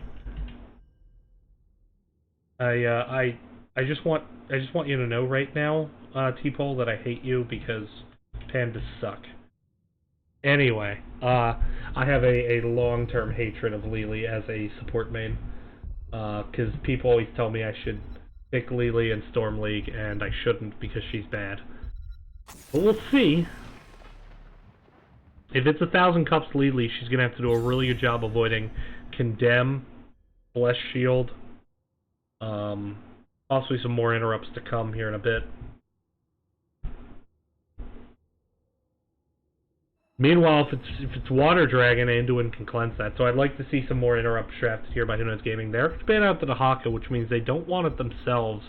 Speaker 1: I just want you to know right now, T-Pole, that I hate you because pandas suck. Anyway, I have a long-term hatred of Lili as a support main, because people always tell me I should pick Lili in Storm League, and I shouldn't because she's bad. But we'll see. If it's 1,000 Cups Lili, she's going to have to do a really good job avoiding Condemn, Bless Shield, possibly some more interrupts to come here in a bit. Meanwhile, if it's Water Dragon, Anduin can cleanse that, so I'd like to see some more interrupts drafted here by Who Knows Gaming. They're expanding out to the Haka, which means they don't want it themselves.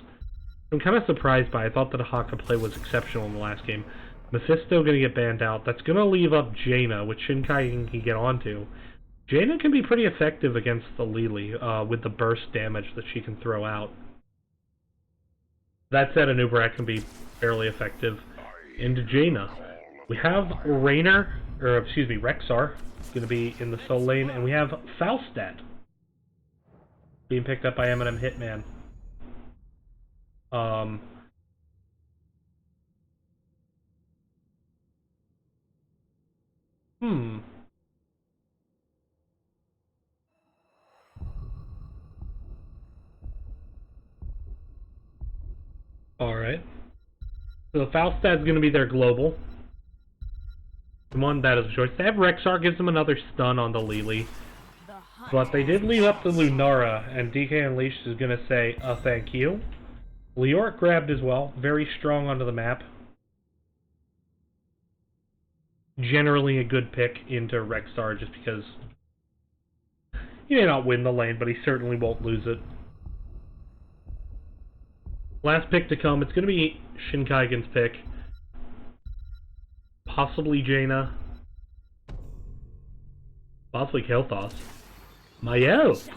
Speaker 1: I'm kind of surprised by it. I thought that the Haka play was exceptional in the last game. Mephisto going to get banned out. That's going to leave up Jaina, which Shinkai can get onto. Jaina can be pretty effective against the Lili with the burst damage that she can throw out. That said, Anubarak can be fairly effective into Jaina. We have Rainer, or excuse me, Rexar, going to be in the Soul Lane, and we have Faustat being picked up by Eminem Hitman. Alright. So Falstad's going to be their global. The one that is a choice. They have Rexar, gives them another stun on the Lily. But they did leave up the Lunara, and DK Unleashed is going to say, thank you. Leoric grabbed as well. Very strong onto the map. Generally a good pick into Rexar just because he may not win the lane, but he certainly won't lose it. Last pick to come, it's going to be Shinkaigen's pick. Possibly Jaina. Possibly Kael'thas. Maiev!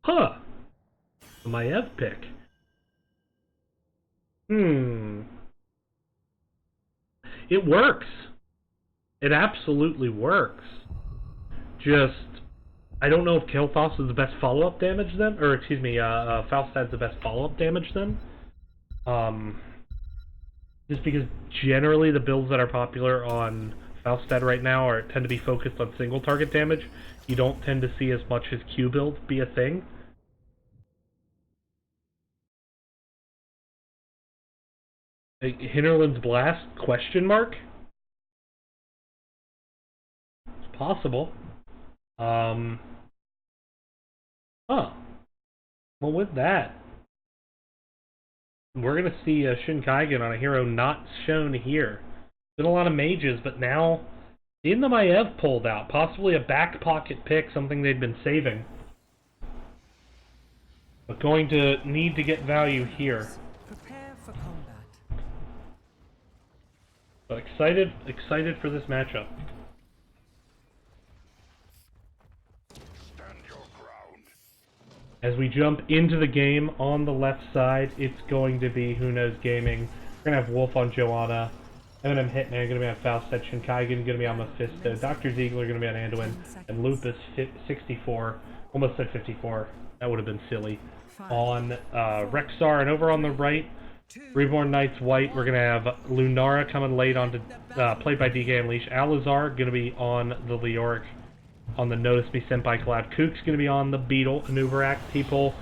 Speaker 1: Huh! The Maiev pick. It works! It absolutely works. Just, I don't know if Kael'thas is the best follow-up damage then, or excuse me, Falstad's the best follow-up damage then. Just because generally the builds that are popular on Falstad right now tend to be focused on single target damage. You don't tend to see as much as Q build be a thing. Hinterland's Blast? Question mark? It's possible. Huh. Well, with that, we're going to see Shinkaigen on a hero not shown here. Been a lot of mages, but now in the Maiev pulled out. Possibly a back pocket pick, something they'd been saving. But going to need to get value here.
Speaker 2: Prepare for combat.
Speaker 1: But excited for this matchup. As we jump into the game on the left side, it's going to be Who Knows Gaming. We're going to have Wolf on Joanna, Eminem Hitman going to be on Falstad, Shinkaigen going to be on Mephisto, Dr. Ziegler going to be on Anduin, and Lupus 64, almost said 54, that would have been silly, on Rexar. And over on the right, Reborn Knights White, we're going to have Lunara coming late on to, played by DK Unleashed, Alizar going to be on the Leoric, on the Notice Me Senpai Cloud. Kook's going to be on the Beetle, Anubarak, T-Pole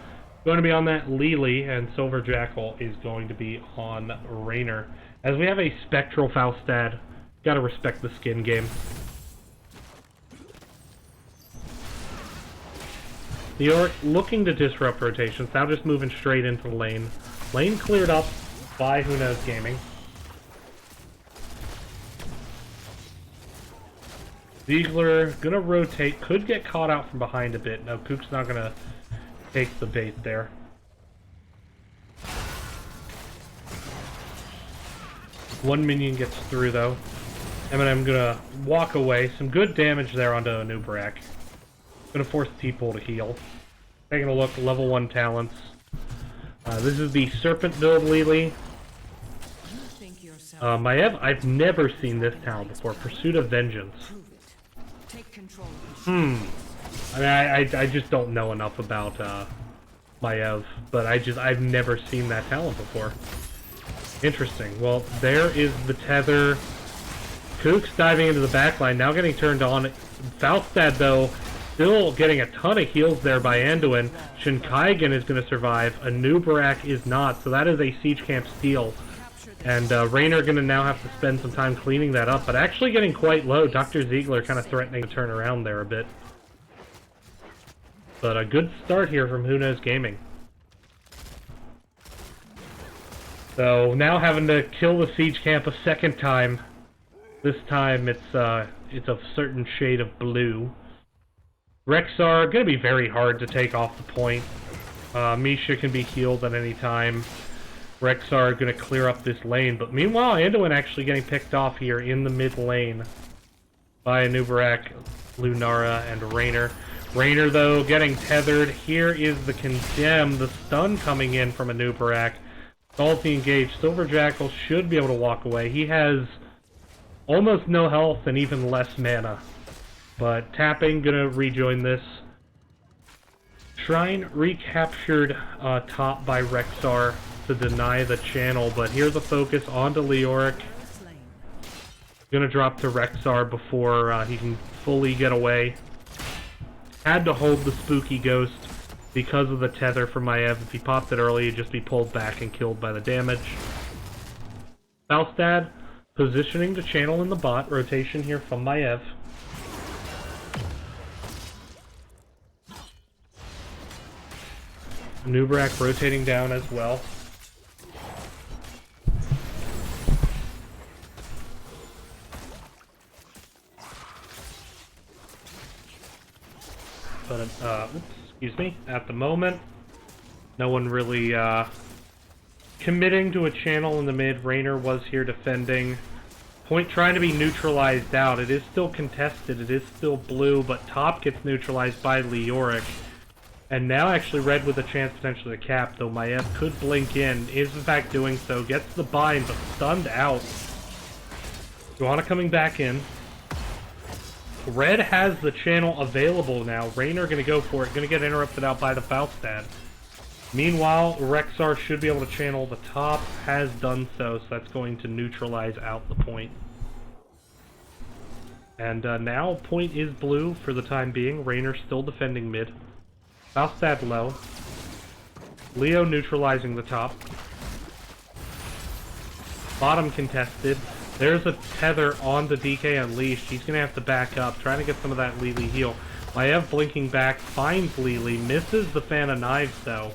Speaker 1: going to be on that Lily, and Silver Jackal is going to be on Raynor. As we have a Spectral Falstad, gotta respect the skin game. Leoric looking to disrupt rotations, now just moving straight into the lane. Lane cleared up by Who Knows Gaming. Ziegler gonna rotate, could get caught out from behind a bit. No, Kook's not gonna take the bait there. One minion gets through though. Eminem gonna walk away. Some good damage there onto Anubarak. Gonna force T-Pole to heal. Taking a look, level 1 talents. This is the Serpent build Lily. Maiev, I've never seen this talent before. Pursuit of Vengeance. I mean, I just don't know enough about Maiev, but I've never seen that talent before. Interesting. Well, there is the tether. Kook's diving into the backline, now getting turned on. Falstad, though, still getting a ton of heals there by Anduin. Shinkaigen is going to survive. Anubarak is not, so that is a Siege Camp steal. And Raynor going to now have to spend some time cleaning that up, but actually getting quite low. Dr. Ziegler kind of threatening to turn around there a bit. But a good start here from Who Knows Gaming. So now having to kill the Siege Camp a second time. This time it's a certain shade of blue. Rexar going to be very hard to take off the point. Misha can be healed at any time. Rexar going to clear up this lane, but meanwhile Anduin actually getting picked off here in the mid lane by Anubarak, Lunara, and Raynor. Raynor, though, getting tethered. Here is the Condemn, the stun coming in from Anubarak. Salty engaged. Silver Jackal should be able to walk away. He has almost no health and even less mana. But tapping, gonna rejoin this. Shrine recaptured top by Rexar to deny the channel, but here's a focus onto Leoric. Gonna drop to Rexar before he can fully get away. Had to hold the spooky ghost. because of the tether from Maiev. If he popped it early, he'd just be pulled back and killed by the damage. Falstad positioning to channel in the bot. Rotation here from Maiev. Nubrak rotating down as well. But, oops, excuse me, at the moment, no one really, committing to a channel in the mid. Raynor was here defending. Point trying to be neutralized out. It is still contested, it is still blue, but top gets neutralized by Leoric. And now actually red with a chance potentially to cap, though Maiev could blink in, is in fact doing so, gets the bind, but stunned out. Joanna coming back in. Red has the channel available now. Raynor gonna go for it, gonna get interrupted out by the Falstad. Meanwhile, Rexar should be able to channel the top, has done so, so that's going to neutralize out the point. And now point is blue for the time being. Raynor still defending mid. Falstad low. Leo neutralizing the top. Bottom contested. There's a tether on the DK Unleashed. He's going to have to back up, trying to get some of that Lili heal. Maiev blinking back, finds Lili, misses the Fan of Knives though.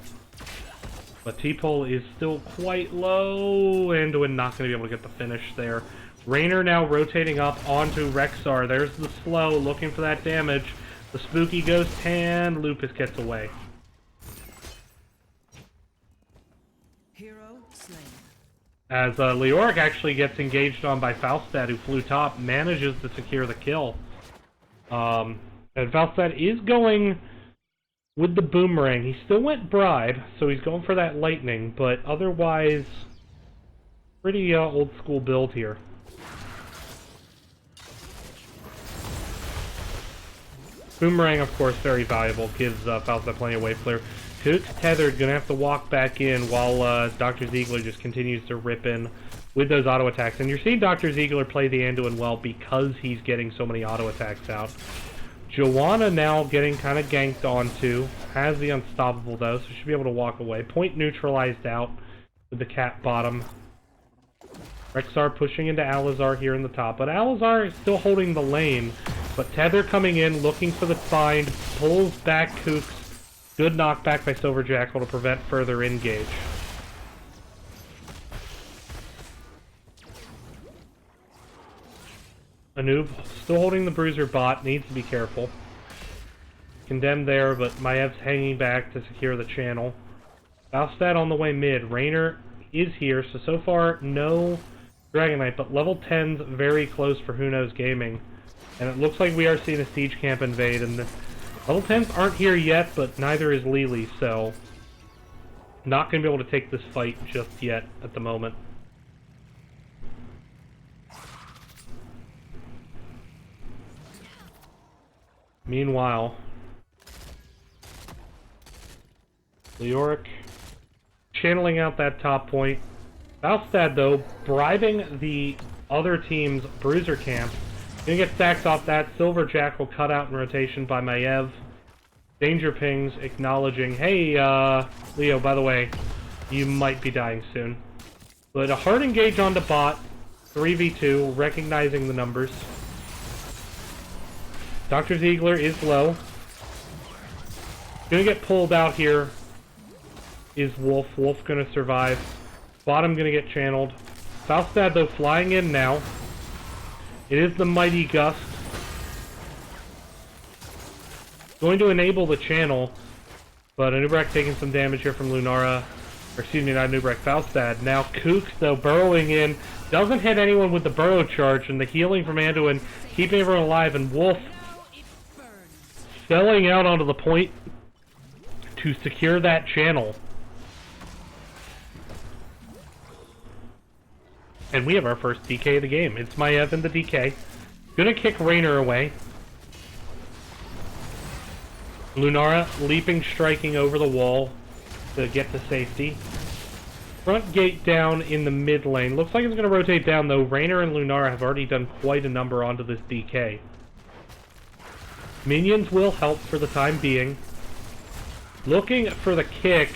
Speaker 1: But T-Pole is still quite low. Anduin not going to be able to get the finish there. Raynor now rotating up onto Rexar. There's the slow, looking for that damage. The spooky goes tan, Lupus gets away.
Speaker 2: Hero slain.
Speaker 1: As Leoric actually gets engaged on by Falstad, who flew top, manages to secure the kill. And Falstad is going with the boomerang. He still went bribe, so he's going for that lightning, but otherwise, pretty old school build here. Boomerang, of course, very valuable. Gives Falstad plenty of wave clear. Kook's tethered, gonna have to walk back in while Dr. Ziegler just continues to rip in with those auto attacks. And you're seeing Dr. Ziegler play the Anduin well because he's getting so many auto attacks out. Joanna now getting kind of ganked onto. Has the unstoppable though, so should be able to walk away. Point neutralized out with the cat bottom. Rexar pushing into Alizar here in the top, but Alizar is still holding the lane. But Tether coming in, looking for the bind, pulls back Kooks. Good knockback by Silver Jackal to prevent further engage. Anub still holding the Bruiser bot, needs to be careful. Condemned there, but Maev's hanging back to secure the channel. Falstad on the way mid. Raynor is here, so far no Dragon Knight, but level 10's very close for Who Knows Gaming. And it looks like we are seeing a siege camp invade, and the level 10s aren't here yet, but neither is Lili, so not going to be able to take this fight just yet at the moment. Meanwhile, Leoric channeling out that top point. Falstad, though, bribing the other team's Bruiser camp. Gonna get stacked off that. Silver Jackal cut out in rotation by Maiev. Danger pings acknowledging, hey, Leo, by the way, you might be dying soon. But a hard engage on the bot. 3v2, recognizing the numbers. Dr. Ziegler is low. Gonna get pulled out here is Wolf. Wolf gonna survive. Bottom gonna get channeled. Falstad, though, flying in now. It is the Mighty Gust. Going to enable the channel, but Anubrak taking some damage here from Lunara. Or excuse me, not Anubrak, Falstad. Now Kooks, though, burrowing in. Doesn't hit anyone with the burrow charge, and the healing from Anduin keeping everyone alive, and Wolf selling out onto the point to secure that channel. And we have our first DK of the game. It's Maiev in the DK. Gonna kick Raynor away. Lunara leaping, striking over the wall to get to safety. Front gate down in the mid lane. Looks like it's gonna rotate down though. Raynor and Lunara have already done quite a number onto this DK. Minions will help for the time being. Looking for the kick.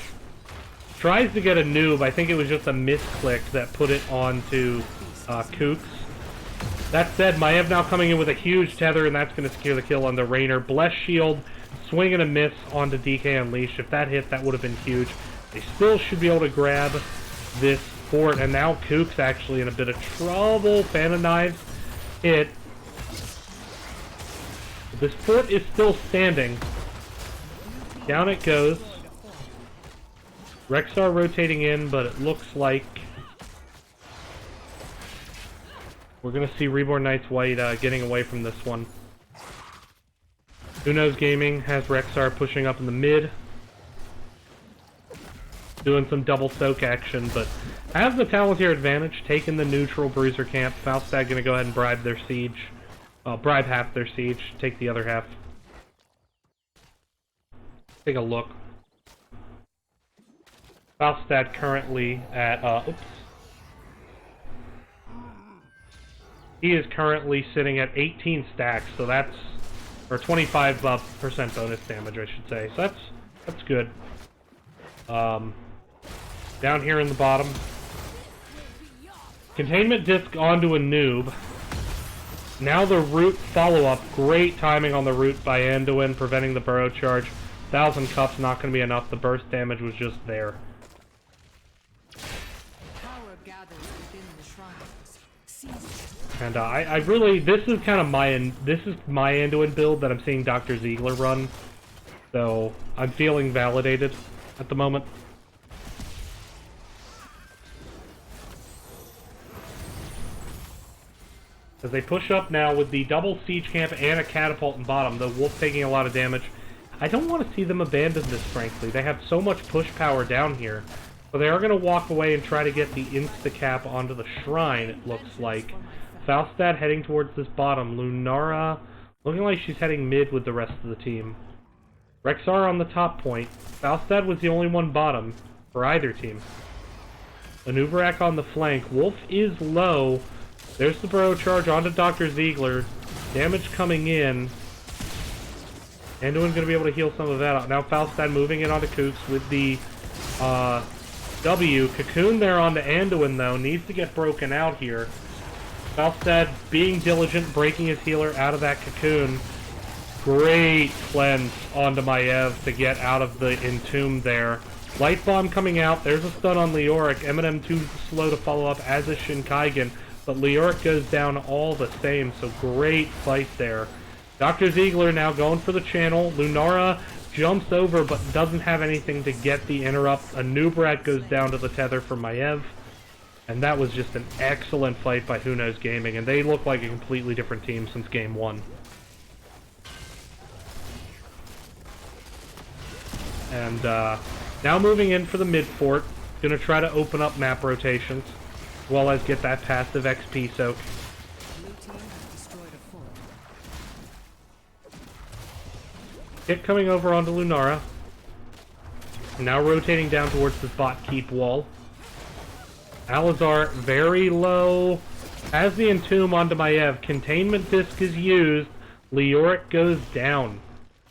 Speaker 1: Tries to get a noob. I think it was just a misclick that put it onto Kooks. That said, Maev now coming in with a huge tether, and that's going to secure the kill on the Rainer. Bless Shield, swing and a miss onto DK Unleash. If that hit, that would have been huge. They still should be able to grab this fort, and now Kooks actually in a bit of trouble. Fan of Knives hit. This fort is still standing. Down it goes. Rexar rotating in, but it looks like we're going to see Reborn Knights White getting away from this one. Who Knows Gaming has Rexar pushing up in the mid. Doing some double soak action, but has the Talon's advantage, taking the neutral bruiser camp. Falstad going to go ahead and bribe their siege. Bribe half their siege, take the other half. Take a look. Falstad currently at, oops. He is currently sitting at 18 stacks, so that's, or 25% bonus damage, I should say. So that's good. Down here in the bottom. Containment disc onto a noob. Now the root follow-up. Great timing on the root by Anduin, preventing the burrow charge. 1,000 cups not going to be enough. The burst damage was just there. And I really, this is my Anduin build that I'm seeing Dr. Ziegler run. So I'm feeling validated at the moment. As they push up now with the double siege camp and a catapult in bottom, the wolf taking a lot of damage. I don't want to see them abandon this, frankly. They have so much push power down here. But they are going to walk away and try to get the insta-cap onto the shrine, it looks like. Falstad heading towards this bottom. Lunara looking like she's heading mid with the rest of the team. Rexar on the top point. Falstad was the only one bottom for either team. Anuvarak on the flank. Wolf is low. There's the burrow charge onto Dr. Ziegler. Damage coming in. Anduin's going to be able to heal some of that out. Now Falstad moving in onto Kooks with the W. Cocoon there onto Anduin, though. Needs to get broken out here. Falstad being diligent, breaking his healer out of that cocoon. Great cleanse onto Maev to get out of the entomb there. Light Bomb coming out. There's a stun on Leoric. Eminem too slow to follow up, as is Shinkaigen. But Leoric goes down all the same, so great fight there. Dr. Ziegler now going for the channel. Lunara jumps over but doesn't have anything to get the interrupt. Anubrat goes down to the tether for Maev. And that was just an excellent fight by Who Knows Gaming, and they look like a completely different team since game one. And now moving in for the mid fort. Gonna try to open up map rotations, as well as get that passive XP soak. Hit coming over onto Lunara. Now rotating down towards this bot keep wall. Alazar very low. Has the entomb onto Maev. Containment disc is used. Leoric goes down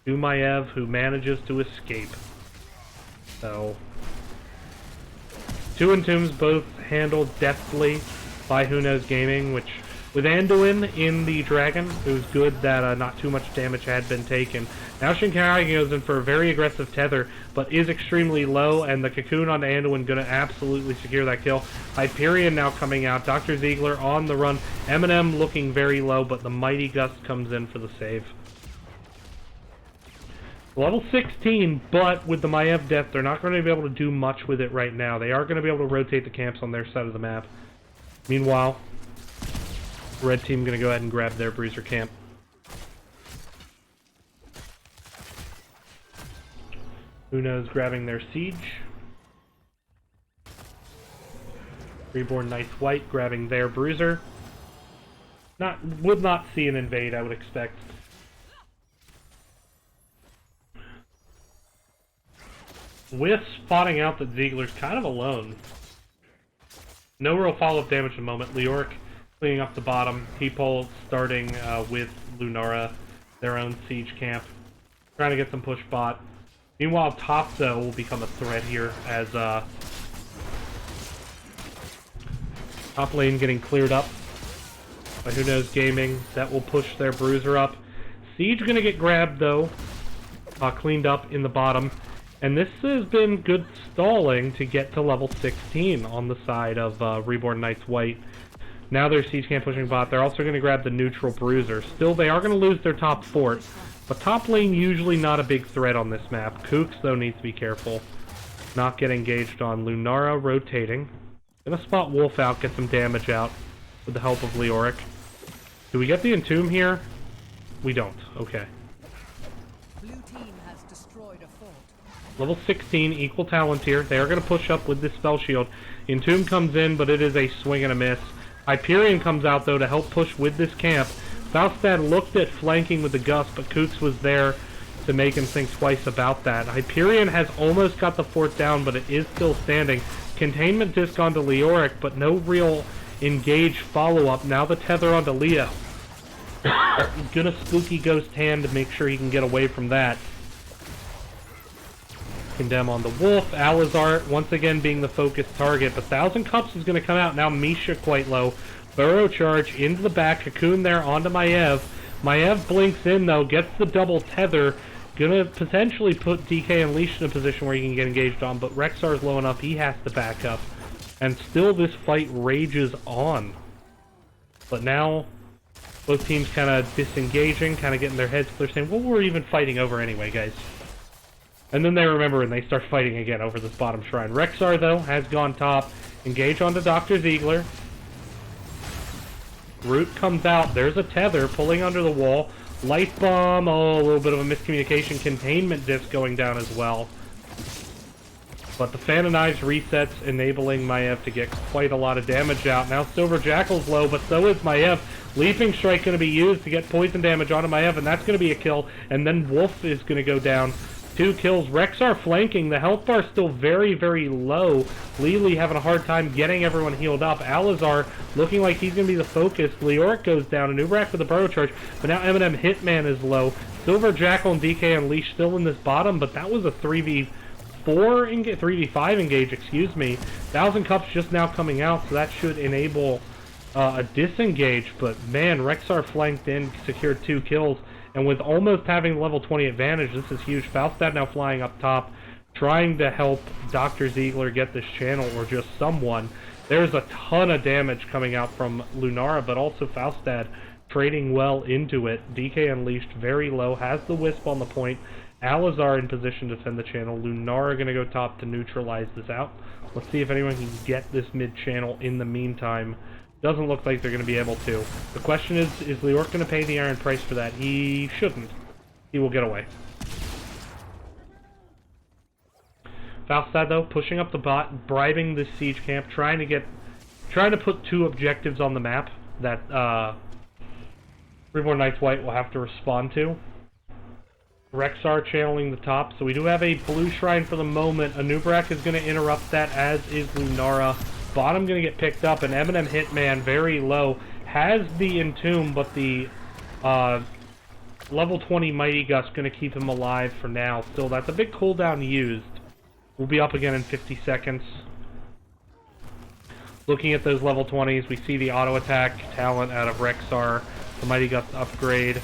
Speaker 1: to Maev, who manages to escape. So, two entombs both handled deftly by Who Knows Gaming, which with Anduin in the dragon, it was good that not too much damage had been taken. Now Shinkai goes in for a very aggressive tether, but is extremely low, and the cocoon on Anduin going to absolutely secure that kill. Hyperion now coming out. Dr. Ziegler on the run. Eminem looking very low, but the Mighty Gust comes in for the save. Level 16, but with the Maev death, they're not going to be able to do much with it right now. They are going to be able to rotate the camps on their side of the map. Meanwhile, red team going to go ahead and grab their bruiser camp. Who Knows grabbing their siege. Reborn Knights White grabbing their bruiser. Would not see an invade, I would expect. With spotting out that Ziegler's kind of alone. No real follow-up damage at the moment. Leoric cleaning up the bottom. People starting with Lunara, their own siege camp. Trying to get some push bot. Meanwhile, top, though, will become a threat here as top lane getting cleared up by Who Knows Gaming. That will push their bruiser up. Siege gonna get grabbed, though. Cleaned up in the bottom. And this has been good stalling to get to level 16 on the side of Reborn Knights White. Now their Siege Camp pushing bot. They're also going to grab the neutral bruiser. Still, they are going to lose their top fort. But top lane usually not a big threat on this map. Kooks, though, needs to be careful. Not get engaged on. Lunara rotating. Gonna spot Wolf out, get some damage out with the help of Leoric. Do we get the Entomb here? We don't. Okay.
Speaker 2: Blue team has destroyed a fort.
Speaker 1: Level 16, equal talent here. They are going to push up with this spell shield. Entomb comes in, but it is a swing and a miss. Hyperion comes out, though, to help push with this camp. Falstad looked at flanking with the Gust, but Kooks was there to make him think twice about that. Hyperion has almost got the fort down, but it is still standing. Containment disc onto Leoric, but no real engage follow-up. Now the tether onto Leo. Gonna spooky Ghost Hand to make sure he can get away from that. Condemn on the Wolf. Alizar once again being the focused target, but Thousand Cups is going to come out. Now Misha quite low. Burrow charge into the back. Cocoon there onto Maiev. Maiev blinks in, though, gets the double tether. Gonna potentially put DK Unleashed in a position where he can get engaged on, but Rexar's low enough, he has to back up. And still this fight rages on. But now, both teams kind of disengaging, kind of getting their heads clear, saying, what were we even fighting over anyway, guys? And then they remember and they start fighting again over this bottom shrine. Rexar, though, has gone top. Engage onto Dr. Ziegler. Root comes out. There's a tether pulling under the wall. Light bomb. Oh, a little bit of a miscommunication. Containment disc going down as well. But the Fan of Knives resets, enabling Maiev to get quite a lot of damage out. Now Silver Jackal's low, but so is Maiev. Leaping Strike going to be used to get poison damage onto Maiev, and that's going to be a kill. And then Wolf is going to go down. 2 kills. Rexar flanking. The health bar still very, very low. Lili having a hard time getting everyone healed up. Alizar looking like he's going to be the focus. Leoric goes down. Anubrak with the Burrow charge. But now Eminem Hitman is low. Silver Jackal and DK Unleashed still in this bottom, but that was a 3v5 engage, excuse me. Thousand Cups just now coming out, so that should enable a disengage. But man, Rexar flanked in, secured 2 kills. And with almost having level 20 advantage, this is huge. Falstad now flying up top, trying to help Dr. Ziegler get this channel, or just someone. There's a ton of damage coming out from Lunara, but also Falstad trading well into it. DK Unleashed very low, has the Wisp on the point. Alizar in position to defend the channel. Lunara going to go top to neutralize this out. Let's see if anyone can get this mid-channel in the meantime. Doesn't look like they're going to be able to. The question is Leoric going to pay the iron price for that? He shouldn't. He will get away. Falstad, though, pushing up the bot, bribing this siege camp, trying to put 2 objectives on the map that Reborn Knights White will have to respond to. Rexar channeling the top, so we do have a blue shrine for the moment. Anubrak is going to interrupt that, as is Lunara. Bottom going to get picked up, and Eminem Hitman, very low, has the Entomb, but the level 20 Mighty Gust going to keep him alive for now. Still, that's a big cooldown used. We'll be up again in 50 seconds. Looking at those level 20s, we see the auto attack talent out of Rexar, the Mighty Gust upgrade.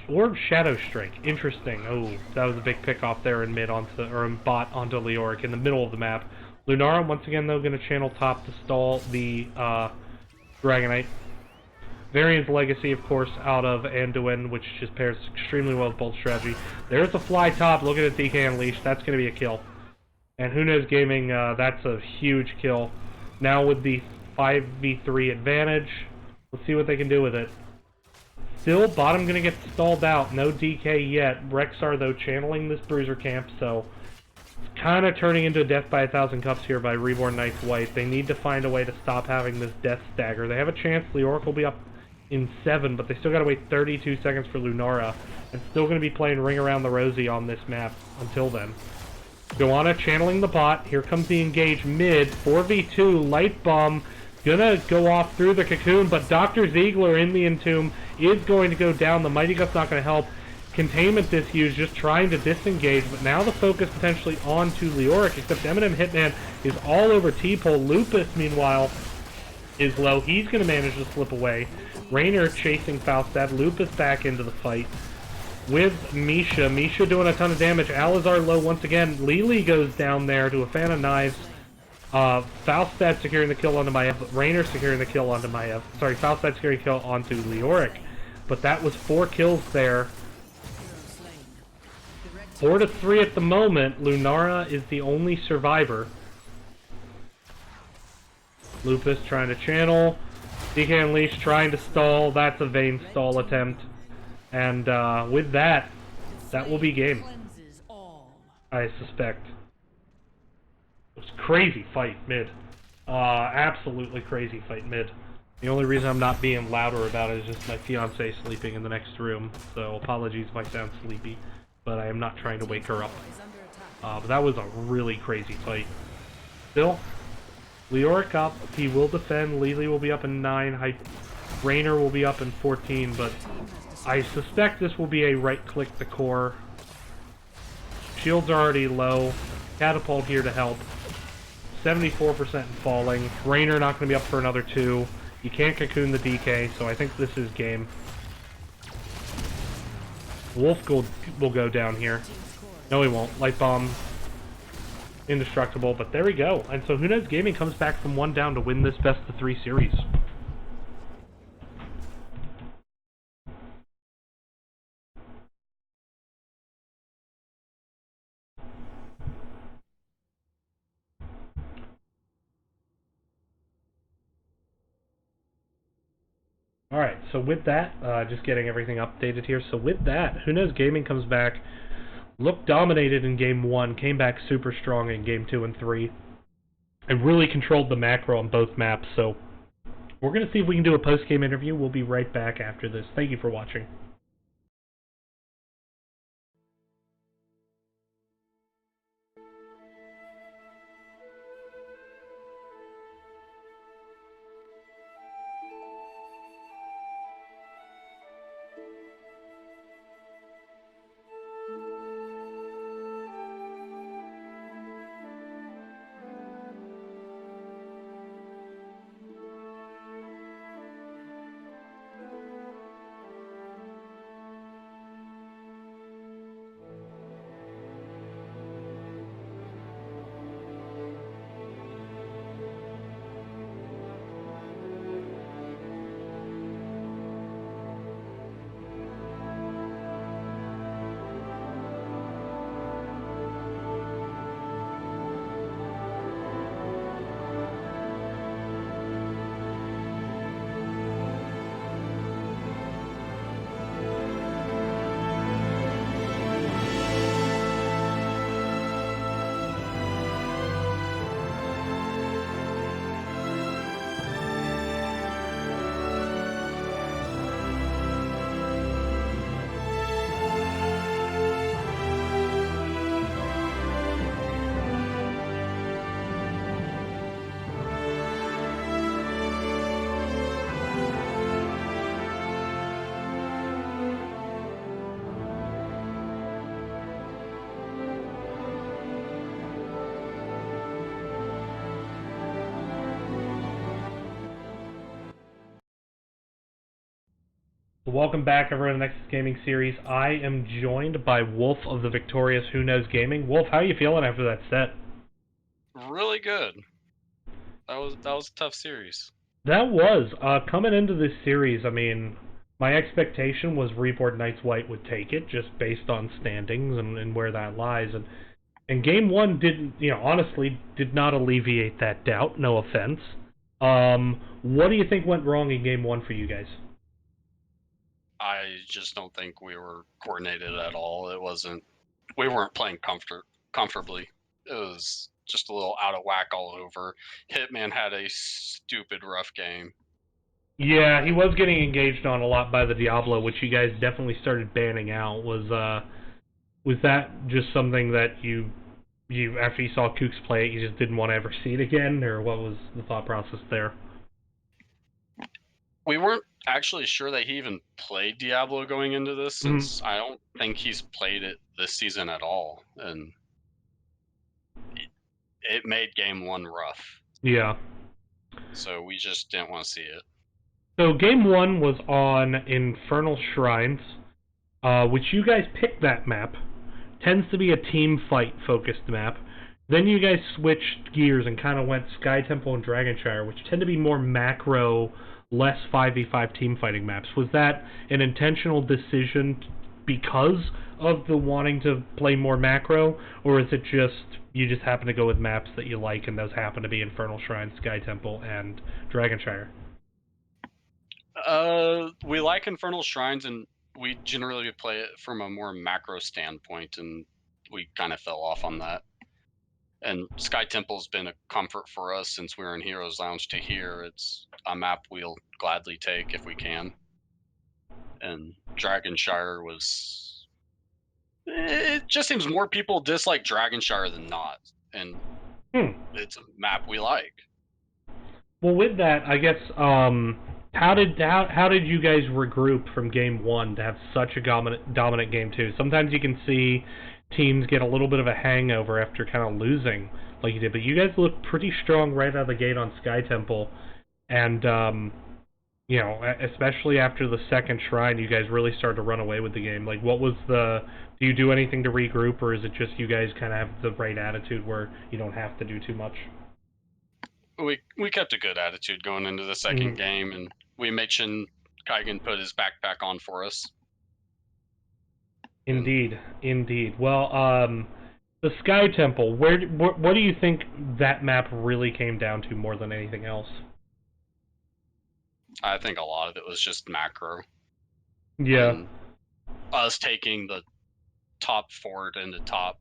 Speaker 1: Or Shadow Strike. Interesting. Oh, that was a big pick off there in mid onto, or in bot onto Leoric in the middle of the map. Lunara, once again, though, going to channel top to stall the Dragonite. Varian's Legacy, of course, out of Anduin, which just pairs extremely well with Bolt Strategy. There's the fly top. Looking at DK Unleashed. That's going to be a kill. And Who Knows Gaming, that's a huge kill. Now with the 5v3 advantage, let's see what they can do with it. Still, bottom going to get stalled out. No DK yet. Rexar, though, channeling this Bruiser camp, so it's kind of turning into a death by 1,000 cups here by Reborn Knights White. They need to find a way to stop having this death stagger. They have a chance. Leoric will be up in 7, but they still got to wait 32 seconds for Lunara. And still going to be playing Ring Around the Rosie on this map until then. Joanna channeling the bot. Here comes the engage mid. 4v2. Light Bomb. Gonna go off through the cocoon, but Dr. Ziegler in the Entomb is going to go down. The Mighty Gust's not going to help. containment this he was just trying to disengage, but now the focus potentially onto Leoric, except Eminem Hitman is all over T-Pole. Lupus, meanwhile, is low. He's going to manage to slip away. Raynor chasing Falstad. Lupus back into the fight with Misha. Misha doing a ton of damage. Alizar low once again. Lili goes down there to a fan of knives. Falstad securing the kill onto Maiev. Raynor securing the kill onto Maiev. Sorry, Falstad securing the kill onto Leoric. But that was 4 kills there. 4 to 3 at the moment. Lunara is the only survivor. Lupus trying to channel. DK Unleash trying to stall. That's a vain stall attempt. And with that, that will be game. I suspect. It was a crazy fight mid. Absolutely crazy fight mid. The only reason I'm not being louder about it is just my fiance sleeping in the next room. So apologies if I sound sleepy, but I am not trying to wake her up. But that was a really crazy fight. Still, Leoric up. He will defend. Lili will be up in 9. Raynor will be up in 14, but I suspect this will be a right-click the core. Shields are already low. Catapult here to help. 74% falling. Raynor not going to be up for another 2. You can't cocoon the DK, so I think this is game. Wolf will go down here. No, he won't. Light Bomb. Indestructible, but there we go. And so Who Knows Gaming comes back from 1 down to win this best of 3 series. Alright, so with that, just getting everything updated here. So with that, Who Knows Gaming comes back, looked dominated in Game 1, came back super strong in Game 2 and 3, and really controlled the macro on both maps. So we're going to see if we can do a post-game interview. We'll be right back after this. Thank you for watching. Welcome back, everyone, to the Nexus Gaming Series. I am joined by Wolf of the victorious Who Knows Gaming. Wolf, how are you feeling after that set?
Speaker 5: Really good. That was a tough series.
Speaker 1: That was. Coming into this series, I mean, my expectation was Reborn Knights White would take it, just based on standings and where that lies. And Game 1 didn't, honestly, did not alleviate that doubt, no offense. What do you think went wrong in Game 1 for you guys?
Speaker 5: I just don't think we were coordinated at all. We weren't playing comfortably. It was just a little out of whack all over. Hitman had a stupid rough game.
Speaker 1: Yeah, he was getting engaged on a lot by the Diablo, which you guys definitely started banning out. Was that just something that you after you saw Kooks play it, you just didn't want to ever see it again, or what was the thought process there?
Speaker 5: We weren't actually sure that he even played Diablo going into this, since I don't think he's played it this season at all, and it made game 1 rough.
Speaker 1: Yeah.
Speaker 5: So we just didn't want to see it.
Speaker 1: So game 1 was on Infernal Shrines, which you guys picked that map. Tends to be a team fight focused map. Then you guys switched gears and kind of went Sky Temple and Dragonshire, which tend to be more macro, less 5v5 team fighting maps. Was that an intentional decision because of the wanting to play more macro, or is it just you just happen to go with maps that you like, and those happen to be Infernal Shrine, Sky Temple, and Dragonshire?
Speaker 5: We like Infernal Shrines, and we generally play it from a more macro standpoint, and we kind of fell off on that. And Sky Temple's been a comfort for us since we were in Heroes Lounge to here. It's a map we'll gladly take if we can. And Dragonshire was... It just seems more people dislike Dragonshire than not, and it's a map we like.
Speaker 1: Well, with that, I guess, how did you guys regroup from game 1 to have such a dominant game 2? Sometimes you can see teams get a little bit of a hangover after kind of losing like you did, but you guys looked pretty strong right out of the gate on Sky Temple, and you know, especially after the second shrine, you guys really started to run away with the game. Like, what was the... Do you do anything to regroup, or is it just you guys kind of have the right attitude where you don't have to do too much?
Speaker 5: We kept a good attitude going into the second game, and we made Shin Kaigen put his backpack on for us.
Speaker 1: Indeed. Well, the Sky Temple, what do you think that map really came down to more than anything else?
Speaker 5: I think a lot of it was just macro.
Speaker 1: Yeah.
Speaker 5: And us taking the top fort into top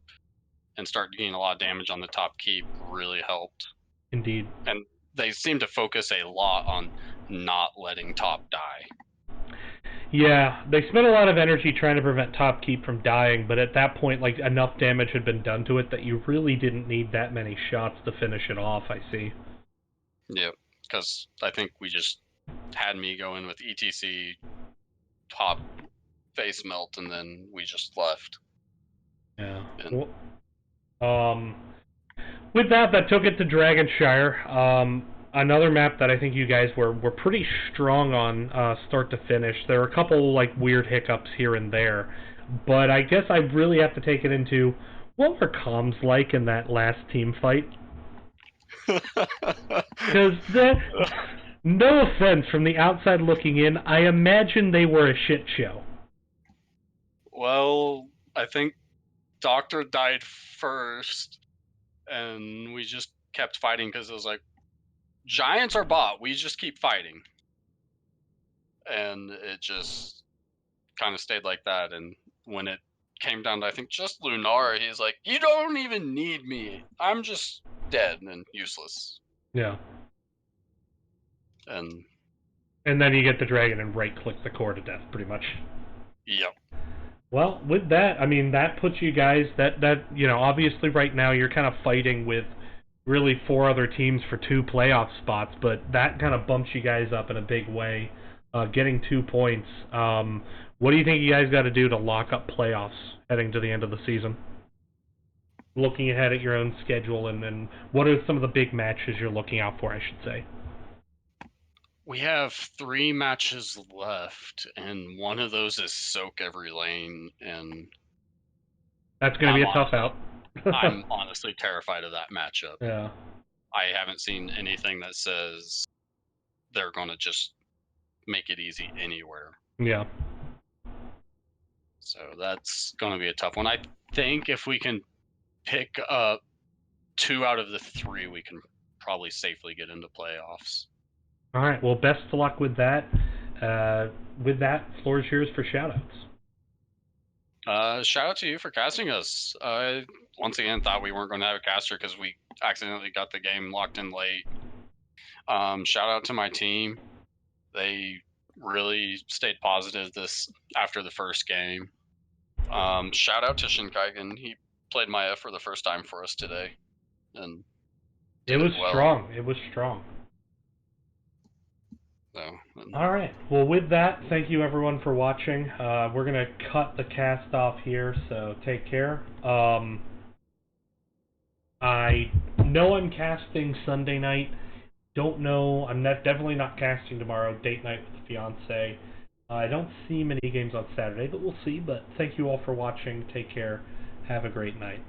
Speaker 5: and start getting a lot of damage on the top keep really helped.
Speaker 1: Indeed.
Speaker 5: And they seem to focus a lot on not letting top die.
Speaker 1: Yeah, they spent a lot of energy trying to prevent top keep from dying, but at that point, like, enough damage had been done to it that you really didn't need that many shots to finish it off, I see.
Speaker 5: Yep, because I think we just had me go in with ETC, top face melt, and then we just left.
Speaker 1: Yeah.
Speaker 5: And
Speaker 1: Well, with that took it to Dragonshire. Another map that I think you guys were pretty strong on start to finish. There were a couple like weird hiccups here and there, but I guess I really have to take it into what were comms like in that last team fight? Because no offense from the outside looking in, I imagine they were a shit show.
Speaker 5: Well, I think Doctor died first, and we just kept fighting because it was like, Giants are bot, we just keep fighting. And it just kind of stayed like that, and when it came down to, I think, just Lunar, he's like, you don't even need me. I'm just dead and useless.
Speaker 1: Yeah.
Speaker 5: And
Speaker 1: then you get the dragon and right-click the core to death, pretty much.
Speaker 5: Yep.
Speaker 1: Well, with that, I mean, that puts you guys, that you know, obviously right now you're kind of fighting with really 4 other teams for 2 playoff spots, but that kind of bumps you guys up in a big way, getting 2 points. What do you think you guys got to do to lock up playoffs heading to the end of the season? Looking ahead at your own schedule, and what are some of the big matches you're looking out for, I should say?
Speaker 5: We have 3 matches left, and one of those is soak every lane, and
Speaker 1: that's going to be a tough out.
Speaker 5: I'm honestly terrified of that matchup.
Speaker 1: Yeah.
Speaker 5: I haven't seen anything that says they're going to just make it easy anywhere.
Speaker 1: Yeah.
Speaker 5: So that's going to be a tough one. I think if we can pick up 2 out of the 3, we can probably safely get into playoffs.
Speaker 1: All right. Well, best of luck with that. With that, floor is yours for shoutouts.
Speaker 5: Shout out to you for casting us. I once again thought we weren't going to have a caster because we accidentally got the game locked in late. Shout out to my team. They really stayed positive after the first game. Shout out to Shinkaigen. He played Maya for the first time for us today, and
Speaker 1: it was strong. It was strong.
Speaker 5: So
Speaker 1: Alright, well with that, thank you everyone for watching. We're going to cut the cast off here, so take care. I know I'm casting Sunday night. Don't know, I'm definitely not casting tomorrow, date night with the fiance. I don't see many games on Saturday, but we'll see. But thank you all for watching, take care, have a great night.